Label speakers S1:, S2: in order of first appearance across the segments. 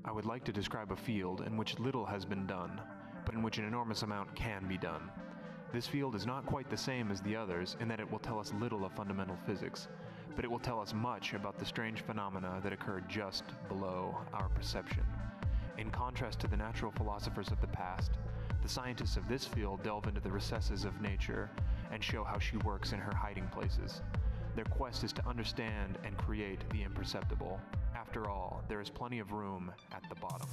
S1: I would like to describe a field in which little has been done, but in which an enormous amount can be done. This field is not quite the same as the others in that it will tell us little of fundamental physics, but it will tell us much about the strange phenomena that occur just below our perception. In contrast to the natural philosophers of the past, the scientists of this field delve into the recesses of nature and show how she works in her hiding places. Their quest is to understand and create the imperceptible. After all, there is plenty of room at the bottom.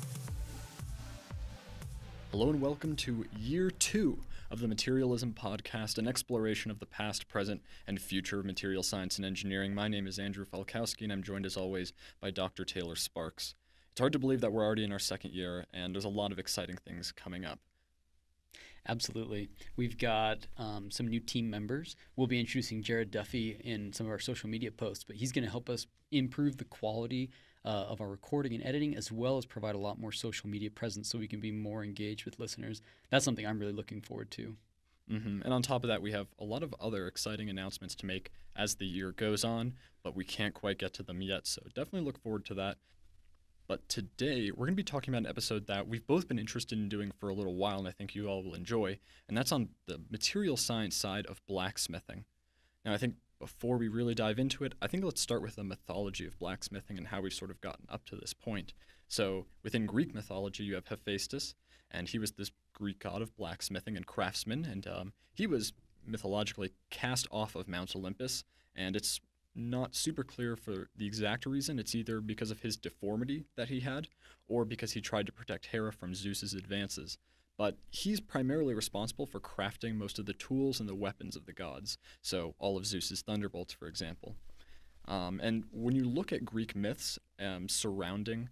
S2: Hello and welcome to Year 2 of the Materialism Podcast, an exploration of the past, present, and future of material science and engineering. My name is Andrew Falkowski, and I'm joined as always by Dr. Taylor Sparks. It's hard to believe that we're already in our second year, and there's a lot of exciting things coming up.
S3: Absolutely. We've got some new team members. We'll be introducing Jared Duffy in some of our social media posts, but he's going to help us improve the quality of our recording and editing, as well as provide a lot more social media presence so we can be more engaged with listeners. That's something I'm really looking forward to.
S2: And on top of that, we have a lot of other exciting announcements to make as the year goes on, but we can't quite get to them yet, so definitely look forward to that. But today, we're going to be talking about an episode that we've both been interested in doing for a little while, and I think you all will enjoy, and that's on the material science side of blacksmithing. Now, I think before we really dive into it, I think let's start with the mythology of blacksmithing and how we've sort of gotten up to this point. So, within Greek mythology, you have Hephaestus, and he was this Greek god of blacksmithing and craftsman, and he was mythologically cast off of Mount Olympus, and it's not super clear for the exact reason. It's either because of his deformity that he had, or because he tried to protect Hera from Zeus's advances. But he's primarily responsible for crafting most of the tools and the weapons of the gods, so all of Zeus's thunderbolts, for example. And when you look at Greek myths surrounding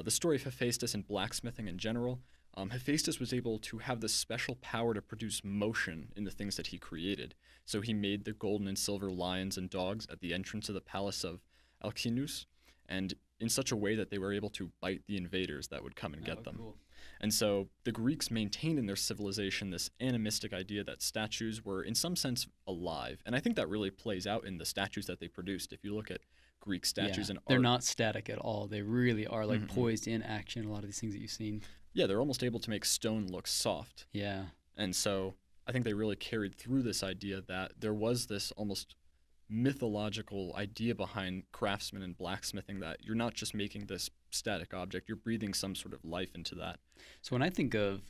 S2: the story of Hephaestus and blacksmithing in general, Hephaestus was able to have this special power to produce motion in the things that he created. So he made the golden and silver lions and dogs at the entrance of the palace of Alcinous, and in such a way that they were able to bite the invaders that would come and get them.
S3: Cool.
S2: And so the Greeks maintained in their civilization this animistic idea that statues were in some sense alive. And I think that really plays out in the statues that they produced. If you look at Greek statues and art,
S3: they're not static at all. They really are like poised in action, a lot of these things that you've seen.
S2: Yeah, they're almost able to make stone look soft.
S3: Yeah.
S2: And so I think they really carried through this idea that there was this almost mythological idea behind craftsmen and blacksmithing, that you're not just making this static object, you're breathing some sort of life into that.
S3: So when I think of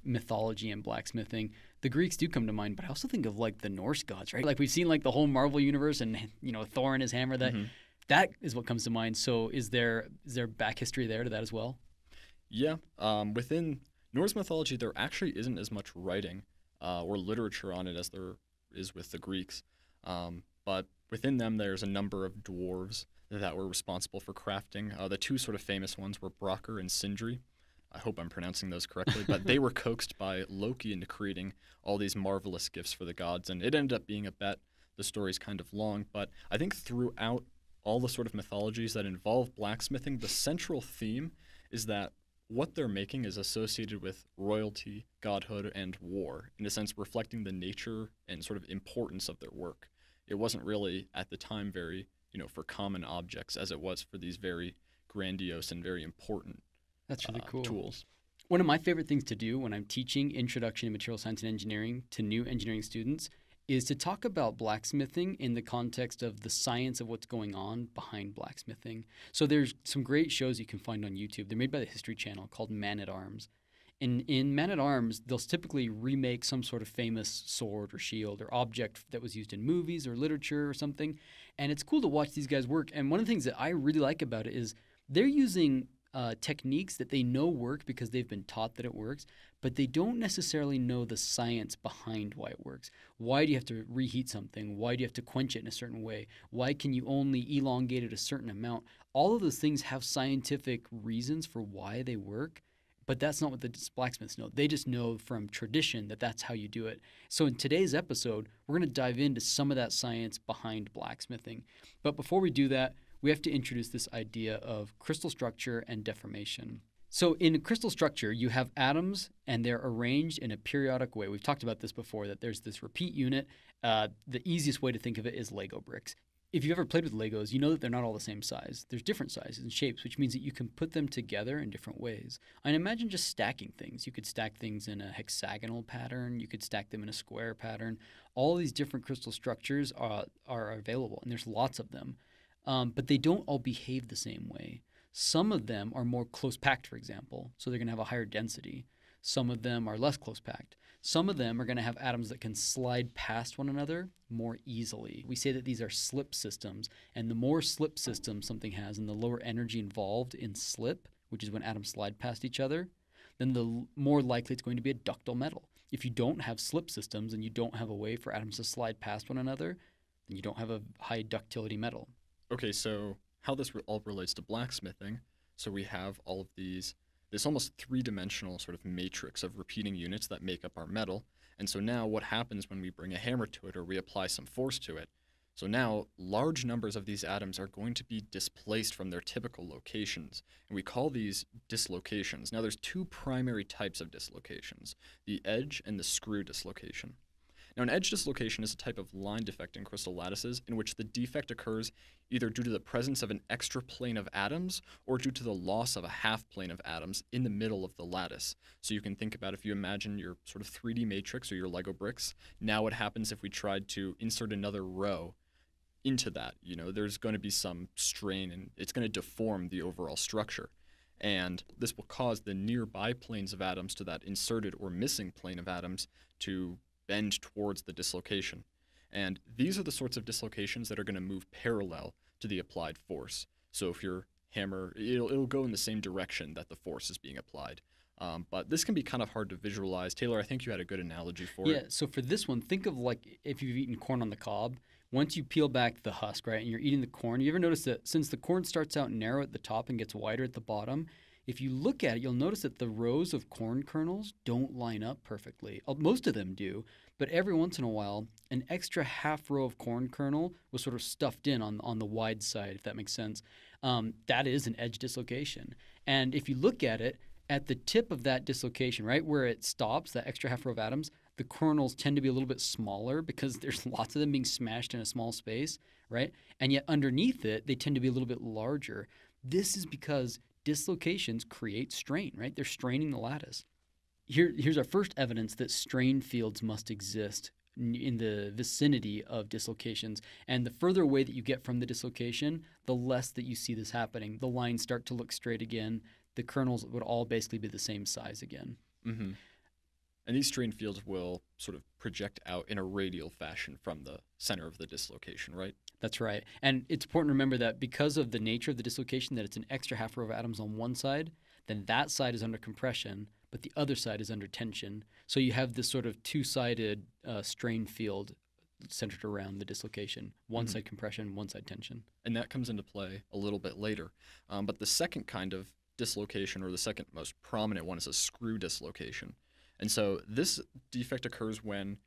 S3: mythology and blacksmithing, the Greeks do come to mind, but I also think of like the Norse gods, right? Like we've seen like the whole Marvel universe and, you know, Thor and his hammer, that is what comes to mind. So is there back history there to that as well?
S2: Yeah. Within Norse mythology, there actually isn't as much writing or literature on it as there is with the Greeks. But within them, there's a number of dwarves that were responsible for crafting. The two sort of famous ones were Brokkr and Sindri. I hope I'm pronouncing those correctly, but they were coaxed by Loki into creating all these marvelous gifts for the gods, and it ended up being a bet. The story's kind of long, but I think throughout all the sort of mythologies that involve blacksmithing, the central theme is that what they're making is associated with royalty, godhood, and war, in a sense reflecting the nature and sort of importance of their work. It wasn't really, at the time, very, for common objects as it was for these very grandiose and very important
S3: That's really cool.
S2: tools.
S3: One of my favorite things to do when I'm teaching Introduction to Material Science and Engineering to new engineering students is to talk about blacksmithing in the context of the science of what's going on behind blacksmithing. So there's some great shows you can find on YouTube. They're made by the History Channel called Man-at-Arms. In Man-at-Arms, they'll typically remake some sort of famous sword or shield or object that was used in movies or literature or something. And it's cool to watch these guys work. And one of the things that I really like about it is they're using techniques that they know work because they've been taught that it works, but they don't necessarily know the science behind why it works. Why do you have to reheat something? Why do you have to quench it in a certain way? Why can you only elongate it a certain amount? All of those things have scientific reasons for why they work, but that's not what the blacksmiths know. They just know from tradition that that's how you do it. So in today's episode, we're going to dive into some of that science behind blacksmithing. But before we do that, we have to introduce this idea of crystal structure and deformation. So in a crystal structure, you have atoms and they're arranged in a periodic way. We've talked about this before, that there's this repeat unit. The easiest way to think of it is Lego bricks. If you've ever played with Legos, you know that they're not all the same size. There's different sizes and shapes, which means that you can put them together in different ways. And imagine just stacking things. You could stack things in a hexagonal pattern. You could stack them in a square pattern. All these different crystal structures are available, and there's lots of them. But they don't all behave the same way. Some of them are more close-packed, for example, so they're going to have a higher density. Some of them are less close-packed. Some of them are going to have atoms that can slide past one another more easily. We say that these are slip systems, and the more slip systems something has and the lower energy involved in slip, which is when atoms slide past each other, then the more likely it's going to be a ductile metal. If you don't have slip systems and you don't have a way for atoms to slide past one another, then you don't have a high ductility metal.
S2: Okay, so how this all relates to blacksmithing. So we have all of this almost three-dimensional sort of matrix of repeating units that make up our metal. And so now what happens when we bring a hammer to it or we apply some force to it? So now large numbers of these atoms are going to be displaced from their typical locations. And we call these dislocations. Now there's two primary types of dislocations, the edge and the screw dislocation. Now, an edge dislocation is a type of line defect in crystal lattices in which the defect occurs either due to the presence of an extra plane of atoms or due to the loss of a half plane of atoms in the middle of the lattice. So you can think about if you imagine your sort of 3D matrix or your Lego bricks, now what happens if we tried to insert another row into that? You know, there's going to be some strain and it's going to deform the overall structure. And this will cause the nearby planes of atoms to that inserted or missing plane of atoms to bend towards the dislocation. And these are the sorts of dislocations that are going to move parallel to the applied force. So if your hammer, it'll go in the same direction that the force is being applied. But this can be kind of hard to visualize. Taylor, I think you had a good analogy for it.
S3: Yeah, so for this one, think of like if you've eaten corn on the cob. Once you peel back the husk, right, and you're eating the corn, you ever notice that since the corn starts out narrow at the top and gets wider at the bottom, if you look at it, you'll notice that the rows of corn kernels don't line up perfectly. Most of them do, but every once in a while, an extra half row of corn kernel was sort of stuffed in on the wide side, if that makes sense. That is an edge dislocation. And if you look at it, at the tip of that dislocation, right, where it stops, that extra half row of atoms, the kernels tend to be a little bit smaller because there's lots of them being smashed in a small space, right? And yet underneath it, they tend to be a little bit larger. This is because dislocations create strain, right? They're straining the lattice. Here's our first evidence that strain fields must exist in the vicinity of dislocations. And the further away that you get from the dislocation, the less that you see this happening. The lines start to look straight again. The kernels would all basically be the same size again.
S2: Mm-hmm. And these strain fields will sort of project out in a radial fashion from the center of the dislocation, right?
S3: That's right. And it's important to remember that because of the nature of the dislocation, that it's an extra half row of atoms on one side, then that side is under compression, but the other side is under tension. So you have this sort of two-sided strain field centered around the dislocation. One side compression, one side tension.
S2: And that comes into play a little bit later. But the second kind of dislocation, or the second most prominent one, is a screw dislocation. And so this defect occurs when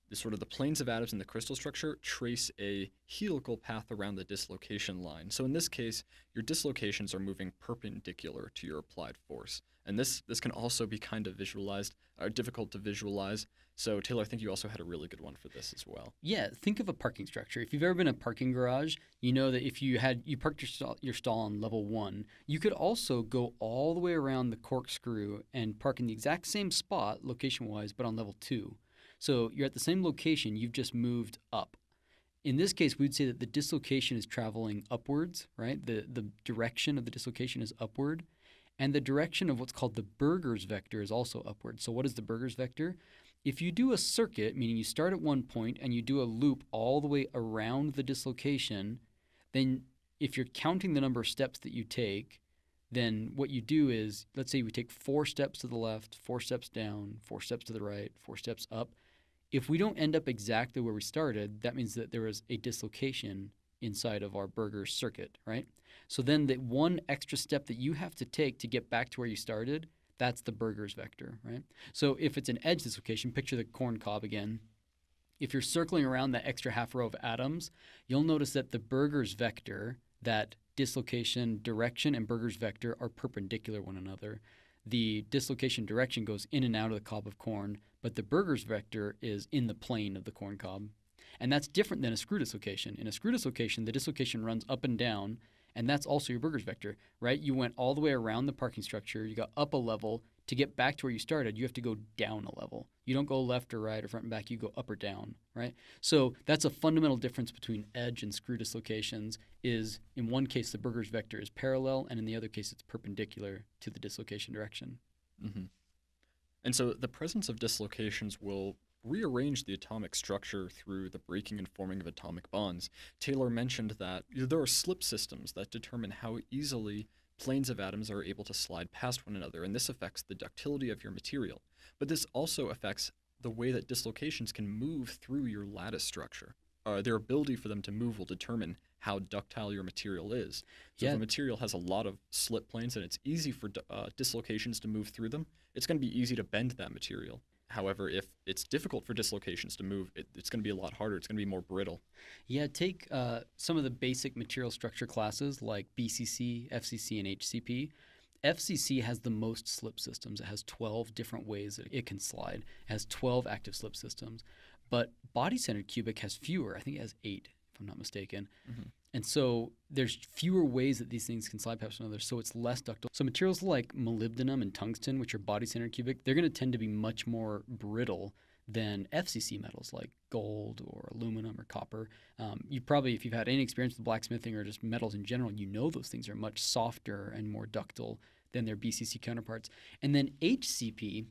S2: the planes of atoms in the crystal structure trace a helical path around the dislocation line. So in this case, your dislocations are moving perpendicular to your applied force. And this can also be kind of visualized, or difficult to visualize. So Taylor, I think you also had a really good one for this as well.
S3: Yeah, think of a parking structure. If you've ever been in a parking garage, you know that if you parked your stall on level 1, you could also go all the way around the corkscrew and park in the exact same spot, location-wise, but on level 2. So you're at the same location, you've just moved up. In this case, we'd say that the dislocation is traveling upwards, right? The direction of the dislocation is upward. And the direction of what's called the Berger's vector is also upward. So what is the Berger's vector? If you do a circuit, meaning you start at one point and you do a loop all the way around the dislocation, then if you're counting the number of steps that you take, then what you do is, let's say we take 4 steps to the left, 4 steps down, 4 steps to the right, 4 steps up. If we don't end up exactly where we started, that means that there was a dislocation inside of our Berger's circuit, right? So then the one extra step that you have to take to get back to where you started, that's the Berger's vector, right? So if it's an edge dislocation, picture the corn cob again. If you're circling around that extra half row of atoms, you'll notice that the Berger's vector, that dislocation direction and Berger's vector are perpendicular one another. The dislocation direction goes in and out of the cob of corn, but the Berger's vector is in the plane of the corn cob. And that's different than a screw dislocation. In a screw dislocation, the dislocation runs up and down, and that's also your Burgers vector, right? You went all the way around the parking structure. You got up a level. To get back to where you started, you have to go down a level. You don't go left or right or front and back. You go up or down, right? So that's a fundamental difference between edge and screw dislocations is in one case, the Burgers vector is parallel, and in the other case, it's perpendicular to the dislocation direction.
S2: Mm-hmm. And so the presence of dislocations will rearrange the atomic structure through the breaking and forming of atomic bonds. Taylor mentioned that there are slip systems that determine how easily planes of atoms are able to slide past one another, and this affects the ductility of your material. But this also affects the way that dislocations can move through your lattice structure. Their ability for them to move will determine how ductile your material is. So if a material has a lot of slip planes and it's easy for dislocations to move through them, it's going to be easy to bend that material. However, if it's difficult for dislocations to move, it's going to be a lot harder. It's going to be more brittle.
S3: Yeah, take some of the basic material structure classes like BCC, FCC, and HCP. FCC has the most slip systems. It has 12 different ways that it can slide. It has 12 active slip systems. But body-centered cubic has fewer. I think it has 8, if I'm not mistaken. Mm-hmm. And so there's fewer ways that these things can slide past one another, so it's less ductile. So materials like molybdenum and tungsten, which are body-centered cubic, they're going to tend to be much more brittle than FCC metals like gold or aluminum or copper. You probably, if you've had any experience with blacksmithing or just metals in general, you know those things are much softer and more ductile than their BCC counterparts. And then HCP,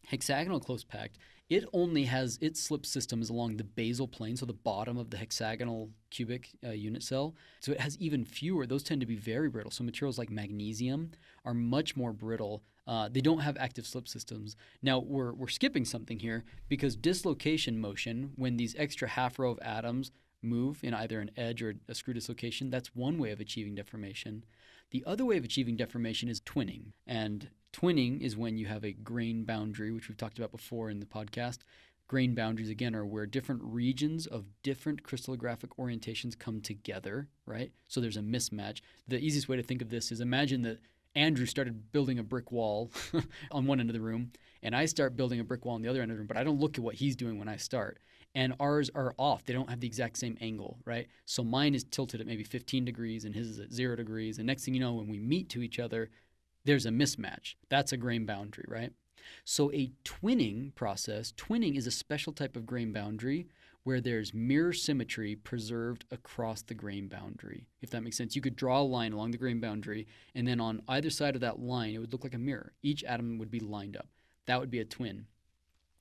S3: hexagonal close packed, it only has its slip system is along the basal plane, so the bottom of the hexagonal cubic unit cell. So it has even fewer. Those tend to be very brittle. So materials like magnesium are much more brittle. They don't have active slip systems. Now, we're skipping something here because dislocation motion, when these extra half row of atoms move in either an edge or a screw dislocation, that's one way of achieving deformation. The other way of achieving deformation is twinning. And twinning is when you have a grain boundary, which we've talked about before in the podcast. Grain boundaries, again, are where different regions of different crystallographic orientations come together, right? So there's a mismatch. The easiest way to think of this is imagine that Andrew started building a brick wall on one end of the room, and I start building a brick wall on the other end of the room, but I don't look at what he's doing when I start. And ours are off. They don't have the exact same angle, right? So mine is tilted at maybe 15 degrees, and his is at 0 degrees. And next thing you know, when we meet to each other, there's a mismatch. That's a grain boundary, right? So a twinning process, twinning is a special type of grain boundary where there's mirror symmetry preserved across the grain boundary, if that makes sense. You could draw a line along the grain boundary, and then on either side of that line, it would look like a mirror. Each atom would be lined up. That would be a twin.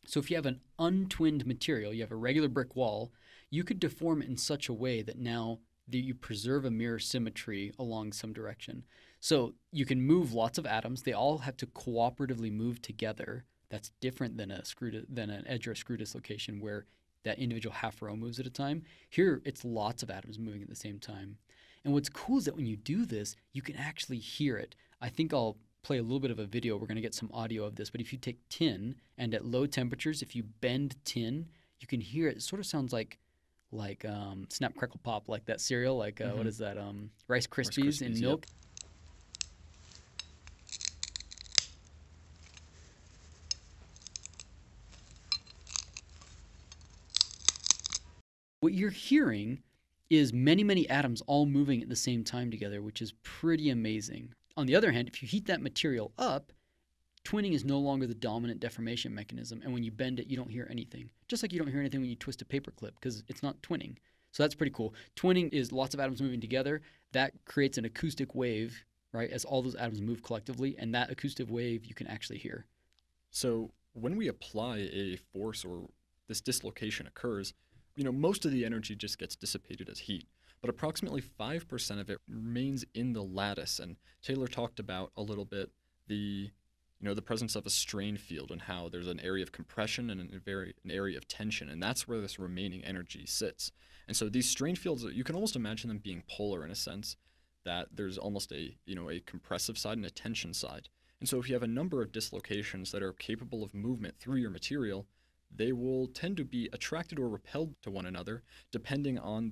S3: So if you have an untwinned material, you have a regular brick wall, you could deform it in such a way that now that you preserve a mirror symmetry along some direction. So you can move lots of atoms. They all have to cooperatively move together. That's different than an edge or a screw dislocation where that individual half row moves at a time. Here, it's lots of atoms moving at the same time. And what's cool is that when you do this, you can actually hear it. I think I'll play a little bit of a video. We're going to get some audio of this. But if you take tin and at low temperatures, if you bend tin, you can hear it. It sort of sounds like Snap, Crackle, Pop, like that cereal, like what is that, Rice Krispies in milk. Yep. What you're hearing is many, many atoms all moving at the same time together, which is pretty amazing. On the other hand, if you heat that material up, twinning is no longer the dominant deformation mechanism, and when you bend it, you don't hear anything. Just like you don't hear anything when you twist a paper clip, because it's not twinning. So that's pretty cool. Twinning is lots of atoms moving together. That creates an acoustic wave, right, as all those atoms move collectively, and that acoustic wave you can actually hear.
S2: So when we apply a force or this dislocation occurs, most of the energy just gets dissipated as heat, but approximately 5% of it remains in the lattice. And Taylor talked about a little bit the presence of a strain field and how there's an area of compression and an area of tension, and that's where this remaining energy sits. And so these strain fields, you can almost imagine them being polar in a sense, that there's almost a compressive side and a tension side. And so if you have a number of dislocations that are capable of movement through your material, they will tend to be attracted or repelled to one another depending on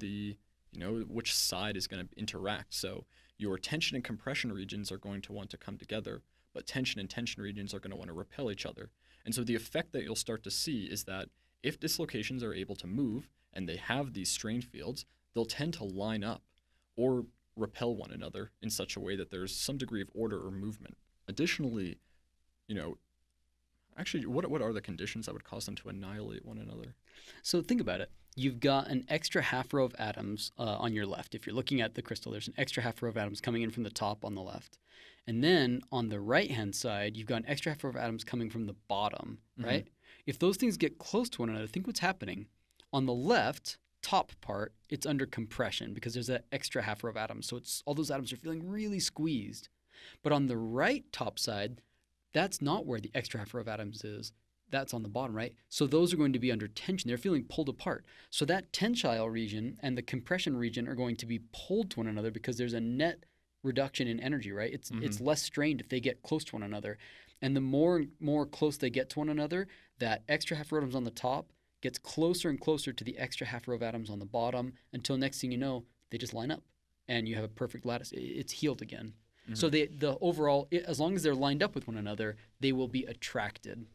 S2: which side is going to interact. So your tension and compression regions are going to want to come together, but tension and tension regions are going to want to repel each other. And so the effect that you'll start to see is that if dislocations are able to move and they have these strain fields, they'll tend to line up or repel one another in such a way that there's some degree of order or movement. Additionally, actually, what are the conditions that would cause them to annihilate one another?
S3: So think about it. You've got an extra half row of atoms on your left. If you're looking at the crystal, there's an extra half row of atoms coming in from the top on the left. And then on the right-hand side, you've got an extra half row of atoms coming from the bottom, right? If those things get close to one another, think what's happening. On the left, top part, it's under compression because there's that extra half row of atoms. So all those atoms are feeling really squeezed. But on the right top side, that's not where the extra half row of atoms is. That's on the bottom, right? So those are going to be under tension. They're feeling pulled apart. So that tensile region and the compression region are going to be pulled to one another because there's a net reduction in energy, right? It's less strained if they get close to one another. And the more close they get to one another, that extra half row of atoms on the top gets closer and closer to the extra half row of atoms on the bottom until next thing you know, they just line up and you have a perfect lattice. It's healed again. So the overall, as long as they're lined up with one another, they will be attracted.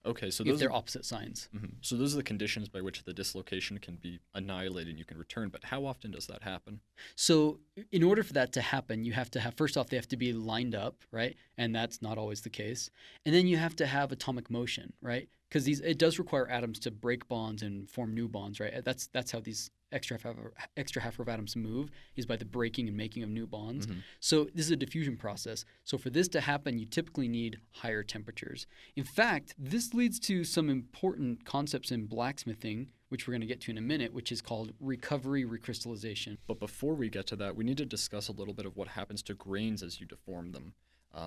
S2: Okay, so
S3: if they're opposite signs.
S2: So those are the conditions by which the dislocation can be annihilated and you can return. But how often does that happen?
S3: So in order for that to happen, you have to have, first off, they have to be lined up, right? And that's not always the case. And then you have to have atomic motion, right? Because it does require atoms to break bonds and form new bonds, right? That's how these extra half row of atoms move, is by the breaking and making of new bonds. So this is a diffusion process. So for this to happen, you typically need higher temperatures. In fact, this leads to some important concepts in blacksmithing, which we're going to get to in a minute, which is called recovery recrystallization.
S2: But before we get to that, we need to discuss a little bit of what happens to grains as you deform them.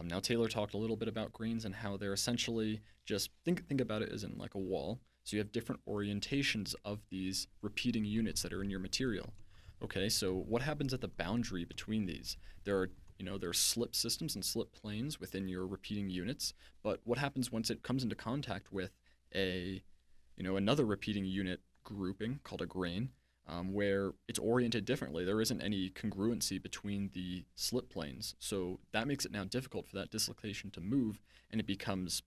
S2: Now, Taylor talked a little bit about grains and how they're essentially just, think about it as in like a wall. So you have different orientations of these repeating units that are in your material. Okay, so what happens at the boundary between these? There are slip systems and slip planes within your repeating units, but what happens once it comes into contact with another repeating unit grouping called a grain, where it's oriented differently? There isn't any congruency between the slip planes, so that makes it now difficult for that dislocation to move, and it becomes,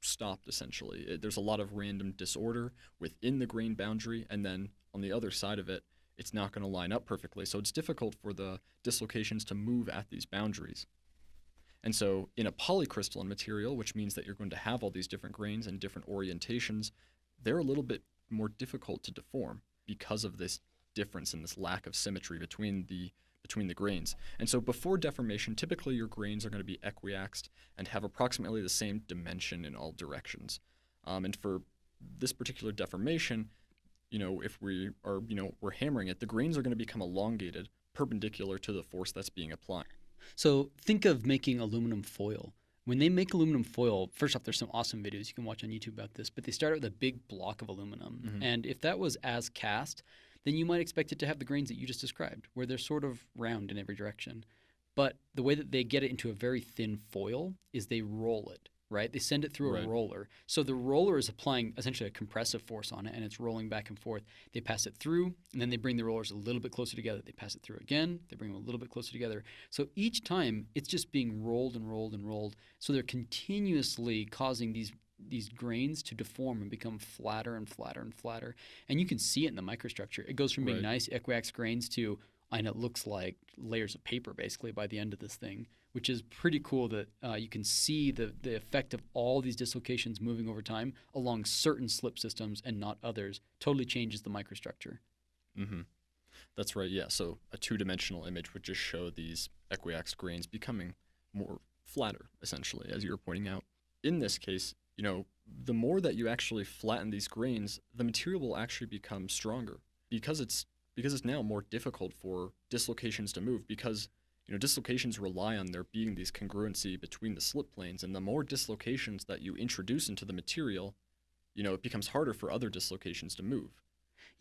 S2: stopped essentially. There's a lot of random disorder within the grain boundary, and then on the other side of it, it's not going to line up perfectly. So it's difficult for the dislocations to move at these boundaries. And so in a polycrystalline material, which means that you're going to have all these different grains and different orientations, they're a little bit more difficult to deform because of this difference and this lack of symmetry between the grains. And so before deformation, typically your grains are going to be equiaxed and have approximately the same dimension in all directions. And for this particular deformation, if we are, we're hammering it, the grains are going to become elongated perpendicular to the force that's being applied.
S3: So think of making aluminum foil. When they make aluminum foil, first off, there's some awesome videos you can watch on YouTube about this, but they start with a big block of aluminum. And if that was as cast, then you might expect it to have the grains that you just described, where they're sort of round in every direction. But the way that they get it into a very thin foil is they roll it, right? They send it through a roller. So the roller is applying essentially a compressive force on it, and it's rolling back and forth. They pass it through, and then they bring the rollers a little bit closer together. They pass it through again. They bring them a little bit closer together. So each time, it's just being rolled and rolled and rolled. So they're continuously causing these grains to deform and become flatter and flatter and flatter. And you can see it in the microstructure. It goes from being nice equiax grains to, and it looks like layers of paper basically by the end of this thing, which is pretty cool that you can see the effect of all these dislocations moving over time along certain slip systems and not others. Totally changes the microstructure.
S2: That's right, yeah. So a two-dimensional image would just show these equiaxed grains becoming more flatter, essentially, as you were pointing out. In this case, the more that you actually flatten these grains, the material will actually become stronger because it's now more difficult for dislocations to move, because dislocations rely on there being these congruency between the slip planes, and the more dislocations that you introduce into the material, it becomes harder for other dislocations to move.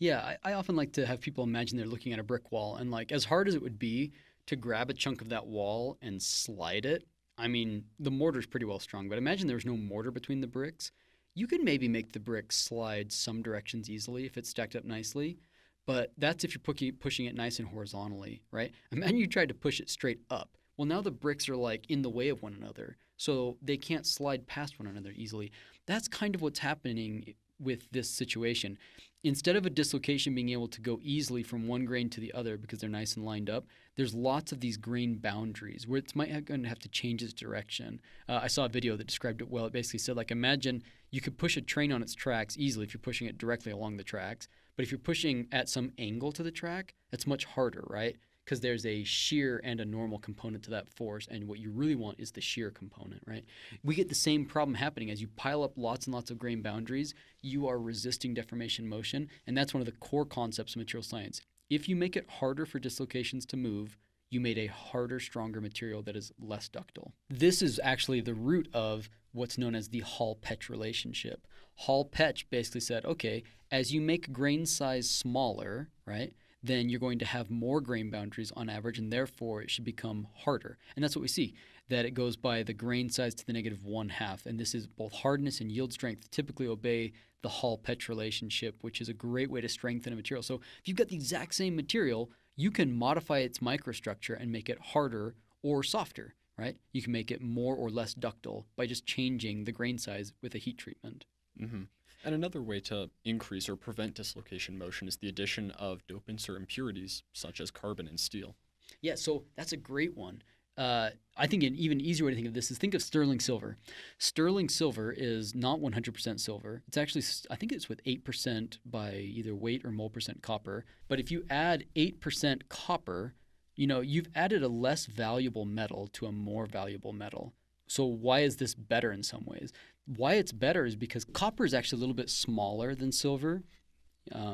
S3: Yeah, I often like to have people imagine they're looking at a brick wall, and like as hard as it would be to grab a chunk of that wall and slide it, I mean, the mortar's pretty well strong, but imagine there's no mortar between the bricks. You could maybe make the brick slide some directions easily if it's stacked up nicely, but that's if you're pushing it nice and horizontally, right? Imagine you tried to push it straight up. Well, now the bricks are like in the way of one another, so they can't slide past one another easily. That's kind of what's happening with this situation. Instead of a dislocation being able to go easily from one grain to the other because they're nice and lined up, there's lots of these grain boundaries where it might going to have to change its direction. I saw a video that described it well. It basically said, like, imagine you could push a train on its tracks easily if you're pushing it directly along the tracks. But if you're pushing at some angle to the track, that's much harder, right? Because there's a shear and a normal component to that force, and what you really want is the shear component, right? We get the same problem happening as you pile up lots and lots of grain boundaries. You are resisting deformation motion, and that's one of the core concepts of material science. If you make it harder for dislocations to move, you made a harder, stronger material that is less ductile. This is actually the root of what's known as the Hall-Petch relationship. Hall-Petch basically said, okay, as you make grain size smaller, right, then you're going to have more grain boundaries on average, and therefore it should become harder. And that's what we see, that it goes by the grain size to the -1/2. And this is both hardness and yield strength typically obey the Hall-Petch relationship, which is a great way to strengthen a material. So if you've got the exact same material, you can modify its microstructure and make it harder or softer, right? You can make it more or less ductile by just changing the grain size with a heat treatment.
S2: Mm-hmm. And another way to increase or prevent dislocation motion is the addition of dopants or impurities, such as carbon and steel.
S3: Yeah, so that's a great one. I think an even easier way to think of this is think of sterling silver. Sterling silver is not 100% silver. It's actually, I think it's with 8% by either weight or mole percent copper. But if you add 8% copper, you've added a less valuable metal to a more valuable metal. So why is this better in some ways? Why it's better is because copper is actually a little bit smaller than silver,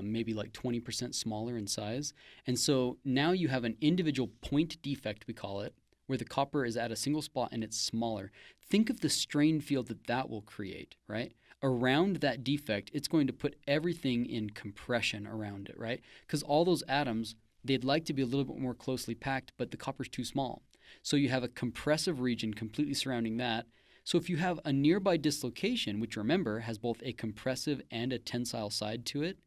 S3: maybe like 20% smaller in size. And so now you have an individual point defect, we call it, where the copper is at a single spot and it's smaller. Think of the strain field that will create, right? Around that defect, it's going to put everything in compression around it, right? Because all those atoms, they'd like to be a little bit more closely packed, but the copper's too small. So you have a compressive region completely surrounding that. So if you have a nearby dislocation, which remember has both a compressive and a tensile side to it,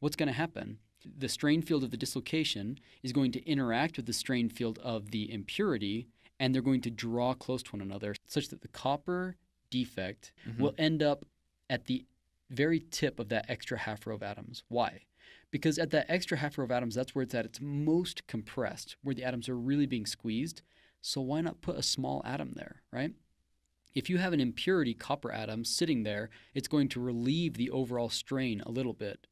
S3: what's going to happen? The strain field of the dislocation is going to interact with the strain field of the impurity, and they're going to draw close to one another such that the copper defect will end up at the very tip of that extra half row of atoms. Why? Because at that extra half row of atoms, that's where it's at its most compressed, where the atoms are really being squeezed. So why not put a small atom there, right? If you have an impurity copper atom sitting there, it's going to relieve the overall strain a little bit.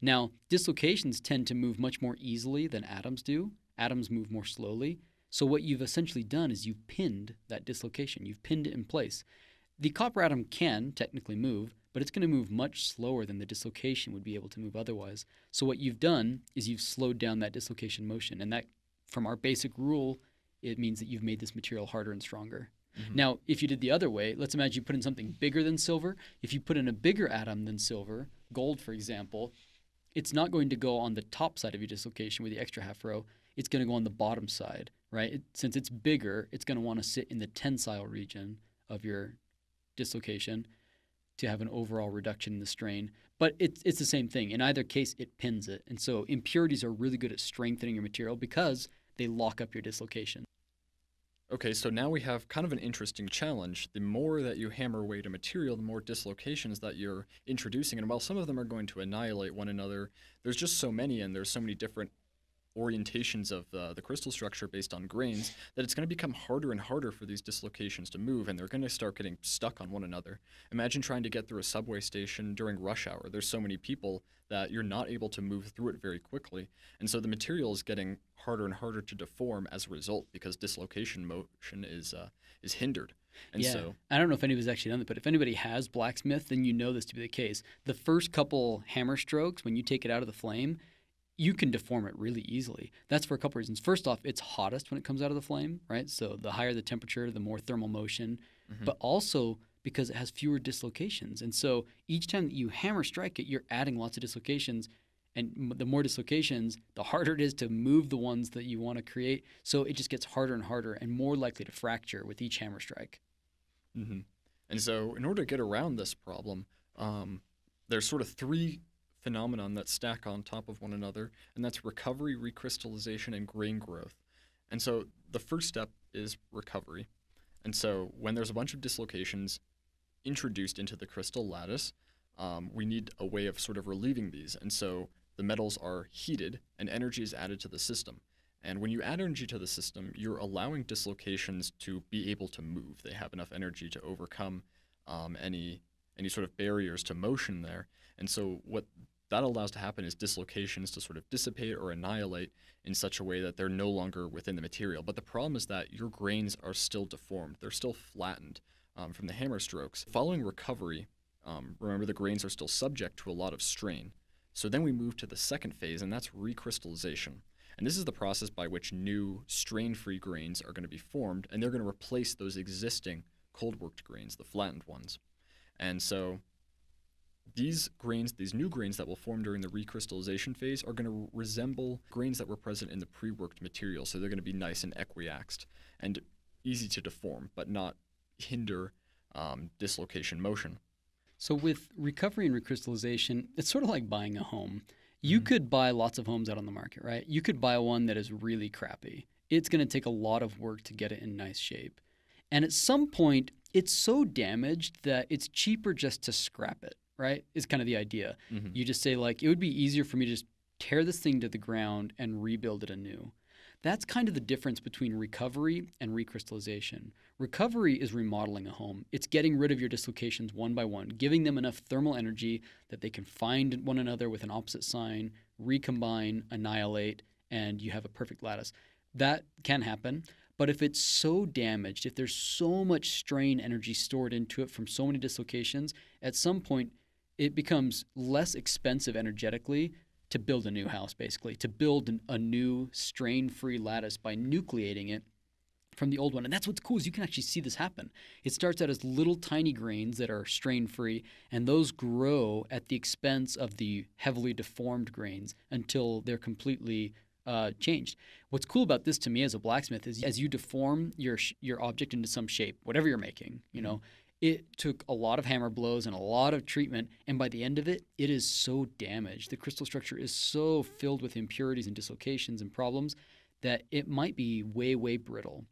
S3: Now, dislocations tend to move much more easily than atoms do. Atoms move more slowly. So what you've essentially done is you've pinned that dislocation. You've pinned it in place. The copper atom can technically move, but it's going to move much slower than the dislocation would be able to move otherwise. So what you've done is you've slowed down that dislocation motion. And that, from our basic rule, it means that you've made this material harder and stronger. Now, if you did the other way, let's imagine you put in something bigger than silver. If you put in a bigger atom than silver, gold, for example, it's not going to go on the top side of your dislocation with the extra half row. It's going to go on the bottom side, right? Since it's bigger, it's going to want to sit in the tensile region of your dislocation to have an overall reduction in the strain. But it's the same thing. In either case, it pins it. And so impurities are really good at strengthening your material because they lock up your dislocation.
S2: Okay, so now we have kind of an interesting challenge. The more that you hammer away to material, the more dislocations that you're introducing. And while some of them are going to annihilate one another, there's just so many, and there's so many different orientations of the crystal structure based on grains, that it's going to become harder and harder for these dislocations to move, and they're going to start getting stuck on one another. Imagine trying to get through a subway station during rush hour. There's so many people that you're not able to move through it very quickly, and so the material is getting harder and harder to deform as a result because dislocation motion is hindered. And so
S3: I don't know if anybody's actually done it, but if anybody has blacksmith, then you know this to be the case. The first couple hammer strokes, when you take it out of the flame, you can deform it really easily. That's for a couple reasons. First off, it's hottest when it comes out of the flame, right? So the higher the temperature, the more thermal motion, but also because it has fewer dislocations. And so each time that you hammer strike it, you're adding lots of dislocations. And the more dislocations, the harder it is to move the ones that you want to create. So it just gets harder and harder and more likely to fracture with each hammer strike.
S2: And so in order to get around this problem, there's sort of three phenomenon that stack on top of one another, and that's recovery, recrystallization, and grain growth. And so the first step is recovery. And so when there's a bunch of dislocations introduced into the crystal lattice, we need a way of sort of relieving these. And so the metals are heated and energy is added to the system. And when you add energy to the system, you're allowing dislocations to be able to move. They have enough energy to overcome any sort of barriers to motion there. And so what that allows to happen is dislocations to sort of dissipate or annihilate in such a way that they're no longer within the material. But the problem is that your grains are still deformed. They're still flattened from the hammer strokes. Following recovery, remember the grains are still subject to a lot of strain. So then we move to the second phase, and that's recrystallization. And this is the process by which new strain-free grains are going to be formed, and they're going to replace those existing cold-worked grains, the flattened ones. And so these grains, these new grains that will form during the recrystallization phase are going to resemble grains that were present in the pre-worked material. So they're going to be nice and equiaxed and easy to deform, but not hinder dislocation motion.
S3: So with recovery and recrystallization, it's sort of like buying a home. You could buy lots of homes out on the market, right? You could buy one that is really crappy. It's going to take a lot of work to get it in nice shape. And at some point, it's so damaged that it's cheaper just to scrap it, right? Is kind of the idea. You just say, like, it would be easier for me to just tear this thing to the ground and rebuild it anew. That's kind of the difference between recovery and recrystallization. Recovery is remodeling a home. It's getting rid of your dislocations one by one, giving them enough thermal energy that they can find one another with an opposite sign, recombine, annihilate, and you have a perfect lattice. That can happen, but if it's so damaged, if there's so much strain energy stored into it from so many dislocations, at some point it becomes less expensive energetically to build a new house, basically, to build a new strain-free lattice by nucleating it from the old one. And that's what's cool is you can actually see this happen. It starts out as little tiny grains that are strain-free, and those grow at the expense of the heavily deformed grains until they're completely changed. What's cool about this to me as a blacksmith is as you deform your object into some shape, whatever you're making, you know, it took a lot of hammer blows and a lot of treatment, and by the end of it, it is so damaged. The crystal structure is so filled with impurities and dislocations and problems that it might be way, way brittle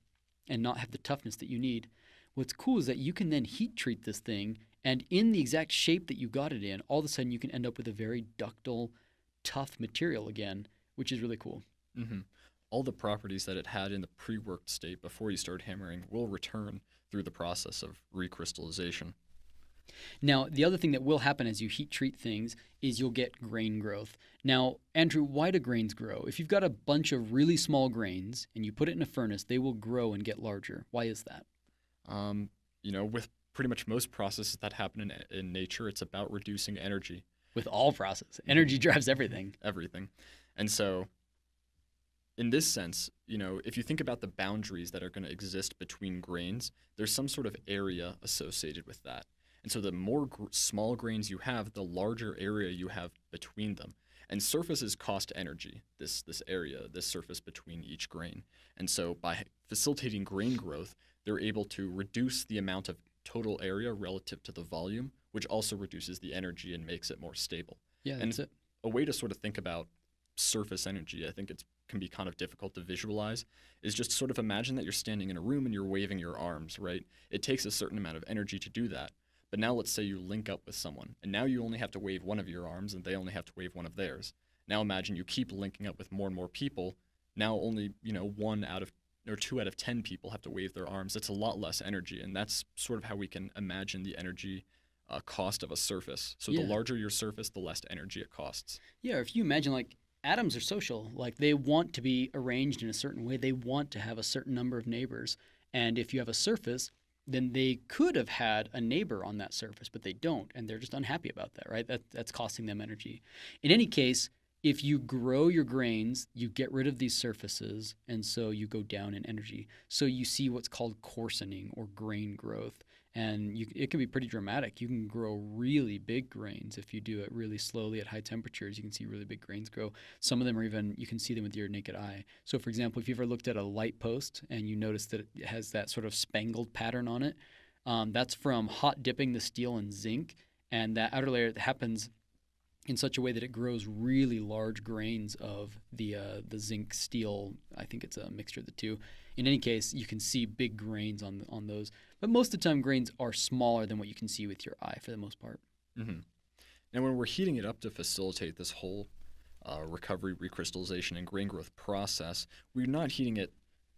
S3: and not have the toughness that you need. What's cool is that you can then heat treat this thing, and in the exact shape that you got it in, all of a sudden you can end up with a very ductile, tough material again, which is really cool.
S2: All the properties that it had in the pre-worked state before you start hammering will return through the process of recrystallization.
S3: Now, the other thing that will happen as you heat treat things is you'll get grain growth. Now, Andrew, why do grains grow? If you've got a bunch of really small grains and you put it in a furnace, they will grow and get larger. Why is that?
S2: You know, with pretty much most processes that happen in nature, it's about reducing energy.
S3: With all processes. Energy drives everything.
S2: Everything. And so in this sense, you know, if you think about the boundaries that are going to exist between grains, there's some sort of area associated with that. And so the more small grains you have, the larger area you have between them. And surfaces cost energy, this area, this surface between each grain. And so by facilitating grain growth, they're able to reduce the amount of total area relative to the volume, which also reduces the energy and makes it more stable.
S3: Yeah, that's it.
S2: A way to sort of think about surface energy, I think it can be kind of difficult to visualize, is just sort of imagine that you're standing in a room and you're waving your arms, right? It takes a certain amount of energy to do that. But now let's say you link up with someone, and now you only have to wave one of your arms, and they only have to wave one of theirs. Now imagine you keep linking up with more and more people. Now only, you know, 2 out of 10 people have to wave their arms. That's a lot less energy, and that's sort of how we can imagine the energy cost of a surface. So the larger your surface, the less energy it costs.
S3: Yeah, if you imagine, like, atoms are social. Like, they want to be arranged in a certain way. They want to have a certain number of neighbors. And if you have a surface, then they could have had a neighbor on that surface, but they don't, and they're just unhappy about that, right? That's costing them energy. In any case, if you grow your grains, you get rid of these surfaces, and so you go down in energy. So you see what's called coarsening or grain growth, and it can be pretty dramatic. You can grow really big grains if you do it really slowly at high temperatures. You can see really big grains grow. Some of them are even, you can see them with your naked eye. So for example, if you've ever looked at a light post and you notice that it has that sort of spangled pattern on it, that's from hot dipping the steel in zinc, and that outer layer happens in such a way that it grows really large grains of the zinc steel. I think it's a mixture of the two. In any case, you can see big grains on those. But most of the time, grains are smaller than what you can see with your eye for the most part.
S2: Now, when we're heating it up to facilitate this whole recovery, recrystallization, and grain growth process, we're not heating it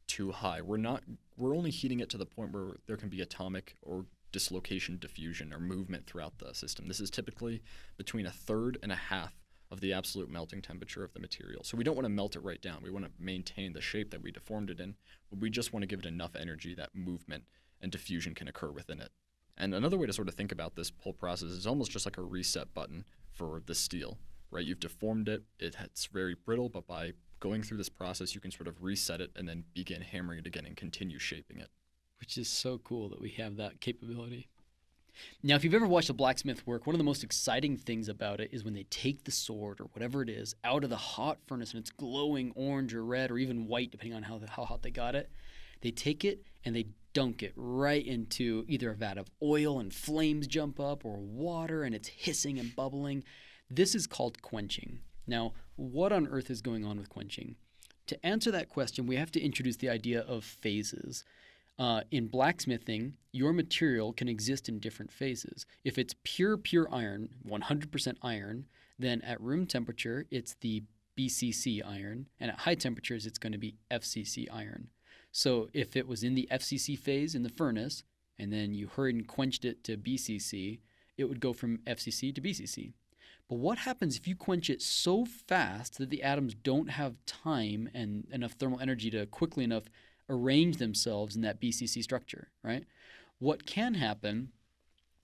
S2: too high. We're only heating it to the point where there can be atomic or dislocation diffusion or movement throughout the system. This is typically between 1/3 and 1/2 of the absolute melting temperature of the material. So we don't want to melt it right down. We want to maintain the shape that we deformed it in, but we just want to give it enough energy that movement and diffusion can occur within it. And another way to sort of think about this whole process is almost just like a reset button for the steel, right? You've deformed it. It's very brittle, but by going through this process, you can sort of reset it and then begin hammering it again and continue shaping it.
S3: Which is so cool that we have that capability. Now, if you've ever watched a blacksmith work, one of the most exciting things about it is when they take the sword or whatever it is out of the hot furnace and it's glowing orange or red or even white, depending on how hot they got it. They take it and they dunk it right into either a vat of oil and flames jump up, or water and it's hissing and bubbling. This is called quenching. Now, what on earth is going on with quenching? To answer that question, we have to introduce the idea of phases. In blacksmithing, your material can exist in different phases. If it's pure iron, 100% iron, then at room temperature, it's the BCC iron, and at high temperatures, it's going to be FCC iron. So if it was in the FCC phase in the furnace, and then you hurried and quenched it to BCC, it would go from FCC to BCC. But what happens if you quench it so fast that the atoms don't have time and enough thermal energy to quickly enough arrange themselves in that BCC structure, right? What can happen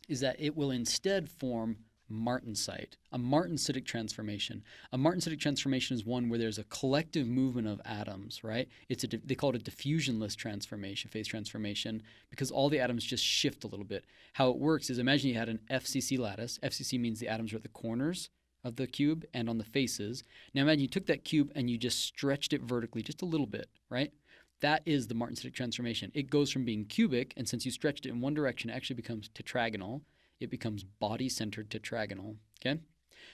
S3: is that it will instead form martensite, a martensitic transformation. A martensitic transformation is one where there's a collective movement of atoms, right? They call it a diffusionless transformation, phase transformation, because all the atoms just shift a little bit. How it works is, imagine you had an FCC lattice. FCC means the atoms are at the corners of the cube and on the faces. Now imagine you took that cube and you just stretched it vertically just a little bit, right? That is the martensitic transformation. It goes from being cubic, and since you stretched it in one direction, it actually becomes tetragonal. It becomes body-centered tetragonal, okay?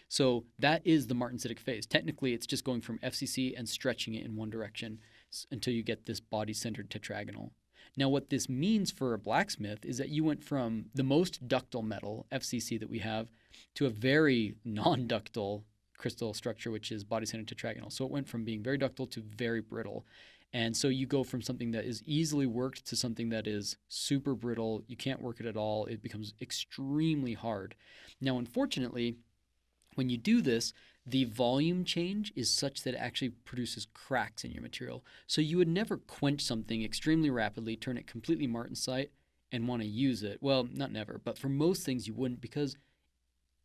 S3: So that is the martensitic phase. Technically, it's just going from FCC and stretching it in one direction until you get this body-centered tetragonal. Now, what this means for a blacksmith is that you went from the most ductile metal, FCC, that we have, to a very non-ductile crystal structure, which is body-centered tetragonal. So it went from being very ductile to very brittle. And so you go from something that is easily worked to something that is super brittle. You can't work it at all. It becomes extremely hard. Now, unfortunately, when you do this, the volume change is such that it actually produces cracks in your material. So you would never quench something extremely rapidly, turn it completely martensite, and want to use it. Well, not never, but for most things you wouldn't, because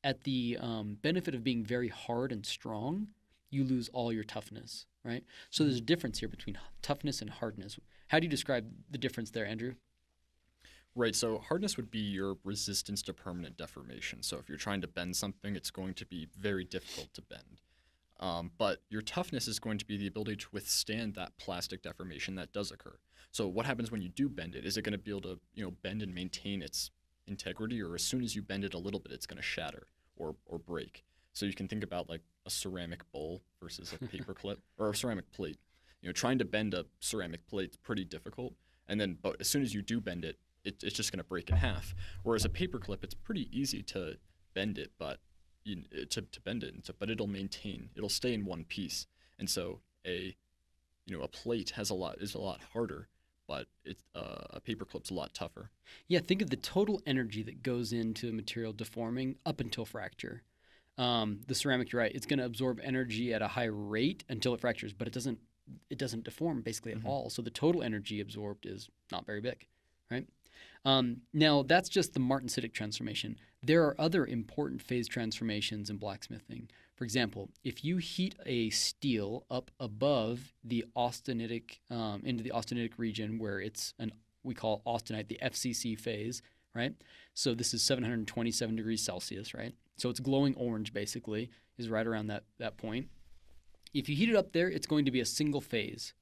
S3: at the benefit of being very hard and strong, you lose all your toughness, right? So there's a difference here between toughness and hardness. How do you describe the difference there, Andrew?
S2: Right, so hardness would be your resistance to permanent deformation. So if you're trying to bend something, it's going to be very difficult to bend. But your toughness is going to be the ability to withstand that plastic deformation that does occur. So what happens when you do bend it? Is it going to be able to, bend and maintain its integrity, or as soon as you bend it a little bit, it's going to shatter or break? So you can think about like a ceramic bowl versus a paper clip or a ceramic plate. Trying to bend a ceramic plate is pretty difficult, but as soon as you do bend it, it's just going to break in half. Whereas a paper clip, it's pretty easy to bend it, but but it'll maintain, it'll stay in one piece. And so a plate is a lot harder, but a paper clip's a lot tougher.
S3: Yeah, think of the total energy that goes into a material deforming up until fracture. The ceramic, you're right, it's going to absorb energy at a high rate until it fractures, but it doesn't deform basically at all. So the total energy absorbed is not very big, right? Now, that's just the martensitic transformation. There are other important phase transformations in blacksmithing. For example, if you heat a steel up above the austenitic, into the austenitic region where we call austenite the FCC phase, right? So this is 727 degrees Celsius, right? So it's glowing orange, basically, is right around that point. If you heat it up there, it's going to be a single phase.